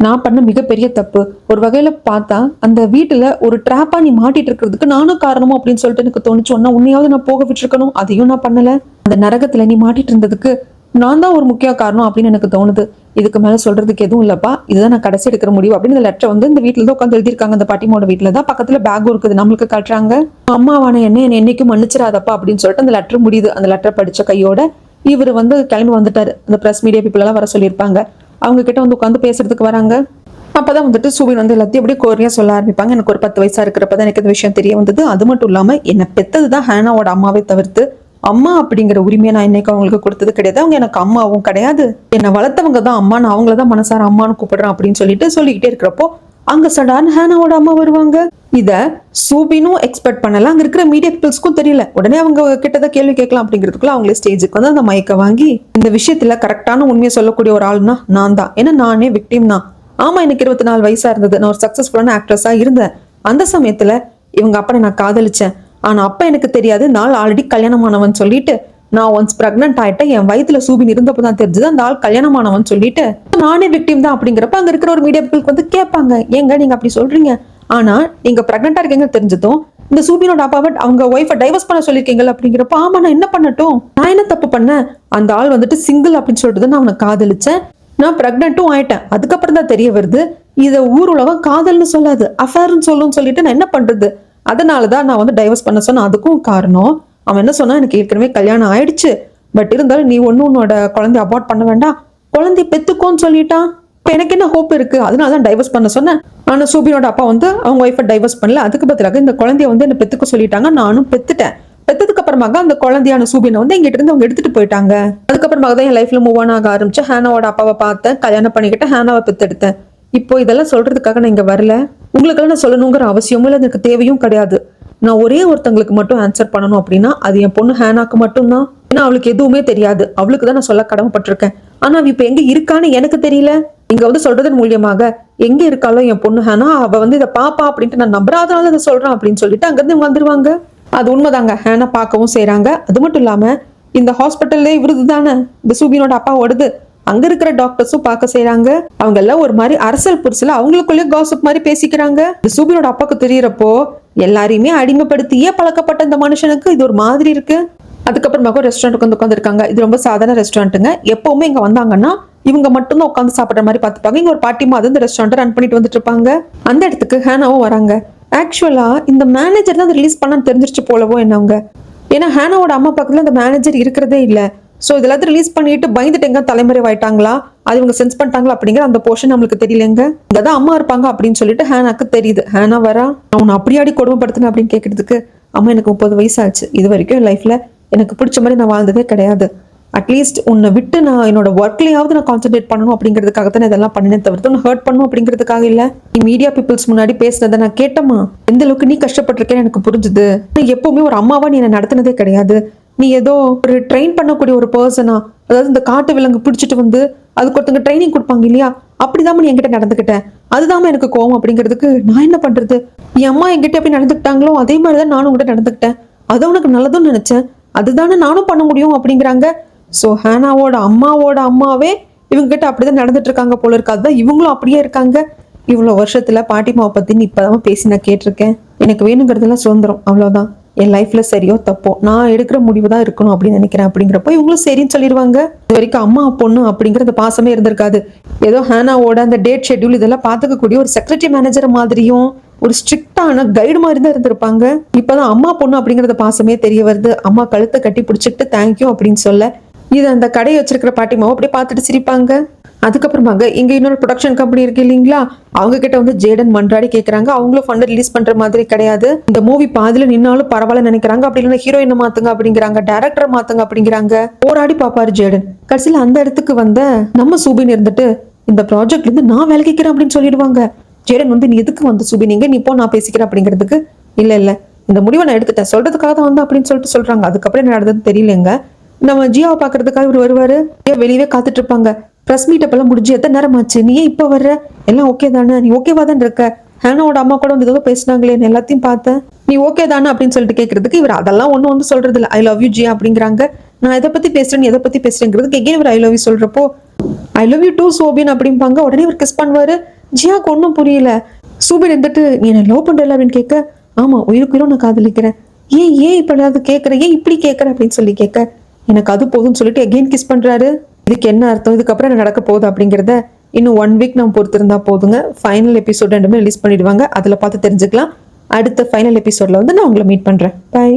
நான் பண்ண மிகப்பெரிய தப்பு, ஒரு வகையில பார்த்தா அந்த வீட்டுல ஒரு ட்ராப்பா நீ மாட்டிட்டு இருக்கிறதுக்கு நானும் காரணமும் அப்படின்னு சொல்லிட்டு எனக்கு தோணுச்சு, ஒன்னா உன்னையாவது நான் போக விட்டுருக்கணும், அதையும் நான் பண்ணல, அந்த நரகத்துல நீ மாட்டிட்டு இருந்ததுக்கு நான் தான் ஒரு முக்கிய காரணம் அப்படின்னு எனக்கு தோணுது, இதுக்கு மேல சொல்றதுக்கு எதுவும் இல்லப்பா, இதுதான் நான் கடைசி எடுக்கிற முடியும் அப்படின்னு இந்த லெட்டர் வந்து இந்த வீட்டுல தான் உட்காந்து எழுதியிருக்காங்க. அந்த பாட்டிமோட வீட்டுல தான், பக்கத்துல பேக்கும் இருக்குது, நம்மளுக்கு காட்டுறாங்க. அம்மாவான என்ன என்னைக்கும் மன்னிச்சிடாதப்பா அப்படின்னு சொல்லிட்டு அந்த லெட்டர் முடியுது. அந்த லெட்டர் படிச்ச கையோட இவர் வந்து கிளம்பி வந்துட்டாரு. அந்த பிரஸ் மீடியா பீப்புள் எல்லாம் வர சொல்லியிருப்பாங்க, அவங்க கிட்ட வந்து உட்காந்து பேசுறதுக்கு வராங்க. அப்பதான் வந்துட்டு சுபின் வந்து எல்லாத்தையும் அப்படியே கோரியா சொல்ல ஆரம்பிப்பாங்க. எனக்கு ஒரு 10 வயசா இருக்கிறப்பதான் எனக்கு இந்த விஷயம் தெரிய வந்தது, அது மட்டும் இல்லாம என்ன பெத்ததுதான் ஹேனாவோட அம்மாவை தவிர்த்து அம்மா அப்படிங்கிற உரிமையை நான் இன்னைக்கு அவங்களுக்கு கொடுத்தது கிடையாது. அவங்க எனக்கு அம்மாவும் கிடையாது. என்னை வளர்த்தவங்க தான் அம்மா, நான் அவங்கள தான் மனசார அம்மான்னு கூப்பிடுறேன் அப்படின்னு சொல்லிக்கிட்டே இருக்கிறப்போ அங்க சடான் ஹேனாவோட அம்மா வருவாங்க. இத சூபினும் எக்ஸ்பெக்ட் பண்ணல, அங்க இருக்கிற மீடியா பீப்புள்ஸ்க்கும் தெரியல. உடனே அவங்க கிட்டதான் கேள்வி கேட்கலாம் அப்படிங்கிறதுக்குள்ள அவங்களே ஸ்டேஜுக்கு வந்து அந்த மைக்க வாங்கி இந்த விஷயத்துல கரெக்டான உண்மையை சொல்லக்கூடிய ஒரு ஆள்னா நான் தான். ஏன்னா நானே விக்டிம் தான். ஆமா, எனக்கு 24 வயசா இருந்தது. நான் ஒரு சக்சஸ்ஃபுல்லான ஆக்ட்ரஸா இருந்தேன். அந்த சமயத்துல இவங்க அப்பனை நான் காதலிச்சேன். ஆனா அப்ப எனக்கு தெரியாது நாள் ஆல்ரெடி கல்யாணமானவன் சொல்லிட்டு நான் ஒன்ஸ் பிரெக்னன்ட் ஆயிட்டேன். என் வயித்துல சூபின் இருந்தப்பதான் தெரிஞ்சது அந்த ஆள் கல்யாணமானவன் சொல்லிட்டு நானே விக்டிம் தான் அப்படிங்கிறப்ப அங்க இருக்கிற ஒரு மீடியா பீப்புளுக்கு வந்து கேட்பாங்க, ஏங்க நீங்க அப்படி சொல்றீங்க, ஆனா நீங்க பிரெக்னண்டா இருக்கீங்க தெரிஞ்சதும் இந்த சூபினோட அப்பாவை அவங்க ஒய்ஃபை டைவர்ஸ் பண்ண சொல்லிருக்கீங்க அப்படிங்கிறப்ப ஆமா நான் என்ன பண்ணட்டும், நான் என்ன தப்பு பண்ணேன், அந்த ஆள் வந்துட்டு சிங்கிள் அப்படின்னு சொல்லிட்டு நான் அவனை காதலிச்சேன், நான் பிரெக்னன்ட்டும் ஆயிட்டேன். அதுக்கப்புறம் தான் தெரிய வருது இதை ஊர் உலகம் காதல்னு சொல்லாது அஃபேர்னு சொல்லுன்னு சொல்லிட்டு நான் என்ன பண்றது, அதனாலதான் நான் வந்து டைவர்ஸ் பண்ண சொன்னேன். அதுக்கும் காரணம் அவன் என்ன சொன்னா, எனக்கு ஏற்கனவே கல்யாணம் ஆயிடுச்சு, பட் இருந்தாலும் நீ உன்னோட குழந்தைய அபார்ட் பண்ண வேண்டாம், குழந்தைய பெத்துக்கோன்னு சொல்லிட்டான். இப்ப எனக்கு என்ன ஹோப் இருக்கு, அதனாலதான் டைவர்ஸ் பண்ண சொன்னேன். ஆனா சூபினோட அப்பா வந்து அவங்க ஒய்ஃபை டைவர்ஸ் பண்ணல, அதுக்கு பதிலாக இந்த குழந்தைய வந்து என்ன பெத்துக்க சொல்லிட்டாங்க. நானும் பெத்துட்டேன். பெத்ததுக்கு அப்புறமாக அந்த குழந்தையான சூபினை வந்து எங்கிட்ட இருந்து அவங்க எடுத்துட்டு போயிட்டாங்க. அதுக்கப்புறமாக தான் என் லைஃப்ல மூவ் ஆன் ஆக ஆரம்பிச்சு ஹேனாவோட அப்பாவை பார்த்தேன், கல்யாணம் பண்ணிக்கிட்டு ஹேனாவை பெத்தெடுத்தேன். இப்போ இதெல்லாம் சொல்றதுக்காக நான் இங்க வரல, உங்களுக்கெல்லாம் நான் சொல்லணுங்கிற அவசியமும் இல்லை, எனக்கு தேவையும் கிடையாது. நான் ஒரே ஒருத்தங்களுக்கு மட்டும் ஆன்சர் பண்ணணும் அப்படின்னா அது என் பொண்ணு ஹேனாக்கு மட்டும்தான். ஏன்னா அவளுக்கு எதுவுமே தெரியாது, அவளுக்கு தான் நான் சொல்ல கடமைப்பட்டிருக்கேன். ஆனா அவ இப்ப எங்க இருக்கான்னு எனக்கு தெரியல. இங்க வந்து சொல்றதன் மூலியமாக எங்க இருக்காளோ என் பொண்ணு ஹேனா, அவ வந்து இதை பாப்பா அப்படின்ட்டு நான் நம்புறேன், அதனால இதை சொல்றேன் அப்படின்னு சொல்லிட்டு அங்கிருந்து இவங்க வந்துருவாங்க. அது உண்மைதாங்க, ஹேனா பார்க்கவும் செய்யறாங்க. அது மட்டும் இல்லாம இந்த ஹாஸ்பிட்டல்ல விருது தானே இந்த சூபினோட அப்பா ஓடுது, அங்க இருக்கிற டாக்டர்ஸும் பார்க்க செய்யறாங்க. அவங்க எல்லாம் ஒரு மாதிரி அரசல் புரிசல அவங்களுக்குள்ளே காசிப் மாதிரி பேசிக்கிறாங்க. இந்த சூபினோட அப்பாக்கு தெரியறப்போ எல்லாரையுமே அடிமைப்படுத்தியே பழக்கப்பட்ட இந்த மனுஷனுக்கு இது ஒரு மாதிரி இருக்கு. அதுக்கப்புறமாக ரெஸ்டாரண்ட்டுக்கு வந்து உட்காந்துருக்காங்க. இது ரொம்ப சாதாரண ரெஸ்டாரண்ட்டுங்க. எப்பவுமே இங்க வந்தாங்கன்னா இவங்க மட்டும்தான் உட்காந்து சாப்பிட்ற மாதிரி பார்த்துப்பாங்க. இங்க ஒரு பாட்டிமா அது இந்த ரெஸ்டாரண்ட் ரன் பண்ணிட்டு வந்துட்டு இருப்பாங்க. அந்த இடத்துக்கு ஹேனாவும் வராங்க. ஆக்சுவலா இந்த மேனேஜர் தான் ரிலீஸ் பண்ணான்னு தெரிஞ்சிருச்சு போலவோ என்னவங்க. ஏன்னா ஹேனாவோட அம்மா பக்கத்துல இந்த மேனேஜர் இருக்கிறதே இல்லை. ஸோ இதெல்லாம் ரிலீஸ் பண்ணிட்டு பயந்துட்டு எங்க தலைமுறைவாயிட்டாங்களா, அது இவங்க சென்ஸ் பண்ணிட்டாங்களா அப்படிங்கிற அந்த போர்ஷன் நம்மளுக்கு தெரியலங்க. இங்கதான் அம்மா இருப்பாங்க அப்படின்னு சொல்லிட்டு ஹேனாக்கு தெரியுது. ஹேனா வரா, நான் உன்னை அப்படியாடி கொடுமைப்படுத்தினேன் அப்படின்னு கேட்கறதுக்கு, அம்மா எனக்கு 30 வயசு ஆச்சு, இது வரைக்கும் என் லைஃப்ல எனக்கு பிடிச்ச மாதிரி நான் வாழ்ந்ததே கிடையாது. அட்லீஸ்ட் உன்னை விட்டு நான் என்னோட ஒர்க்லயாவது நான் கான்சென்ட்ரேட் பண்ணணும் அப்படிங்கிறதுக்காக தான் இதெல்லாம் பண்ணினேன், தவிர்த்து உன்னை ஹர்ட் பண்ணணும் அப்படிங்கிறதுக்காக இல்ல. நீ மீடியா பீப்புள்ஸ் முன்னாடி பேசுனதை நான் கேட்டமா, எந்த அளவுக்கு நீ கஷ்டப்பட்டிருக்கேன்னு எனக்கு புரிஞ்சுது. எப்பவுமே ஒரு அம்மாவா நீ என்ன நடத்தினதே கிடையாது. நீ ஏதோ ஒரு ட்ரெயின் பண்ணக்கூடிய ஒரு பர்சனா, அதாவது இந்த காட்டு விலங்கு பிடிச்சிட்டு வந்து அதுக்கு ஒருத்தங்க ட்ரைனிங் கொடுப்பாங்க இல்லையா, அப்படிதான் நீ என்கிட்ட நடந்துக்கிட்டேன். அதுதான் எனக்கு கோவம் அப்படிங்கிறதுக்கு நான் என்ன பண்றது, என் அம்மா என்கிட்ட எப்படி நடந்துக்கிட்டாங்களோ அதே மாதிரிதான் நானும் உங்ககிட்ட நடந்துக்கிட்டேன். அது உனக்கு நல்லதுன்னு நினைச்சேன், அதுதானே நானும் பண்ண முடியும் அப்படிங்கிறாங்க. ஸோ ஹேனாவோட அம்மாவே இவங்க கிட்ட அப்படிதான் நடந்துட்டு இருக்காங்க போல இருக்கு. அதுதான் இவங்களும் அப்படியே இருக்காங்க. இவ்வளவு வருஷத்துல பாட்டிமாவை பத்தி இப்பதான் பேசி நான் கேட்டிருக்கேன். எனக்கு வேணுங்கிறதுலாம் சுதந்திரம், அவ்வளவுதான். என் லைஃப்ல சரியோ தப்போ நான் எடுக்கிற முடிவு தான் இருக்கணும் அப்படின்னு நினைக்கிறேன் அப்படிங்கிறப்ப இவங்களும் சரின்னு சொல்லிடுவாங்க. இது வரைக்கும் அம்மா பொண்ணு அப்படிங்கறது பாசமே இருந்திருக்காது. ஏதோ ஹேனாவோட அந்த டேட் ஷெட்யூல் இதெல்லாம் பாத்துக்கக்கூடிய ஒரு செக்ரட்டரி மேனேஜர் மாதிரியும் ஒரு ஸ்ட்ரிக்டான கைடு மாதிரி தான் இருந்திருப்பாங்க. இப்பதான் அம்மா பொண்ணு அப்படிங்கறது பாசமே தெரிய வருது. அம்மா கழுத்தை கட்டி பிடிச்சிட்டு தேங்க்யூ அப்படின்னு சொல்ல இது அந்த கடையை வச்சிருக்கிற பாட்டிமாவும் அப்படியே பார்த்துட்டு சிரிப்பாங்க. அதுக்கப்புறமாங்க இங்க இன்னொரு ப்ரொடக்ஷன் கம்பெனி இருக்கு இல்லைங்களா, அவங்க கிட்ட வந்து ஜேடன் மன்றாடி கேட்கறாங்க. அவங்களும் ஃபண்ட் ரிலீஸ் பண்ற மாதிரி கிடையாது. இந்த மூவி பாதியில நின்னாலும் பரவாயில்ல நினைக்கிறாங்க. அப்படி இல்லைன்னா ஹீரோயினை மாத்துங்க அப்படிங்கிறாங்க, டைரக்டரை மாத்துங்க அப்படிங்கிறாங்க. போராடி பாப்பாரு ஜேடன். கடைசியில அந்த இடத்துக்கு வந்த நம்ம சூபின் இருந்துட்டு இந்த ப்ராஜெக்ட்ல இருந்து நான் வேலை கேட்கிறேன் அப்படின்னு சொல்லிடுவாங்க. ஜேடன் வந்து நீ எதுக்கு வந்து சூபின், நீங்க நீ போ நான் பேசிக்கிறேன் அப்படிங்கிறதுக்கு, இல்ல இந்த முடிவை நான் எடுத்துட்டேன் சொல்றதுக்காக தான் வந்து அப்படின்னு சொல்லிட்டு சொல்றாங்க. அதுக்கப்புறம் என்ன நடந்ததுன்னு தெரியலங்க. நம்ம ஜியாவை பாக்குறதுக்காக இவர் வருவாரு. வெளியவே காத்துட்டு இருப்பாங்க. பிரஸ் மீட் அப்பெல்லாம் முடிஞ்சு எத்தனை நேரம் ஆச்சு, நீ ஏன் இப்ப வர்ற, எல்லாம் ஓகே தானே, நீ ஓகேவா தான் இருக்க, ஹேனாவோட அம்மா கூட வந்து ஏதோ பேசினாங்களே எல்லாத்தையும் பார்த்தேன், நீ ஓகே தானே அப்படின்னு சொல்லிட்டு கேட்கறதுக்கு இவர் அதெல்லாம் ஒன்னும் வந்து சொல்றது இல்லை. ஐ லவ் யூ ஜியா அப்படிங்கிறாங்க. நான் எதை பத்தி பேசுறேன் எதை பத்தி பேசுறேங்கிறதுக்கு எகேன் இவர் ஐ லவ் யூ சொல்றப்போ ஐ லவ் யூ டூ சோபின் அப்படிம்பாங்க. உடனே இவர் கிஸ் பண்ணுவாரு. ஜியாக்கு ஒன்றும் புரியல. சூபின் இருந்துட்டு நீ என்ன லவ் பண்றல அப்படின்னு கேட்க, ஆமா உயிருக்குயிரும் நான் காதலிக்கிறேன், ஏன் இப்ப ஏதாவது கேட்கற, ஏன் இப்படி கேட்கற அப்படின்னு சொல்லி கேட்க, எனக்கு அது போதும்னு சொல்லிட்டு எகெயின் கிஸ் பண்றாரு. இதுக்கு என்ன அர்த்தம், இதுக்கப்புறம் என்ன நடக்க போகுது அப்படிங்கிறத இன்னும் 1 வீக் நம்ம பொறுத்திருந்தா போதுங்க. ஃபைனல் எபிசோட் 2 ரிலீஸ் பண்ணிடுவாங்க, அதுல பார்த்து தெரிஞ்சுக்கலாம். அடுத்த ஃபைனல் எபிசோட்ல வந்து நான் உங்களை மீட் பண்றேன். பை.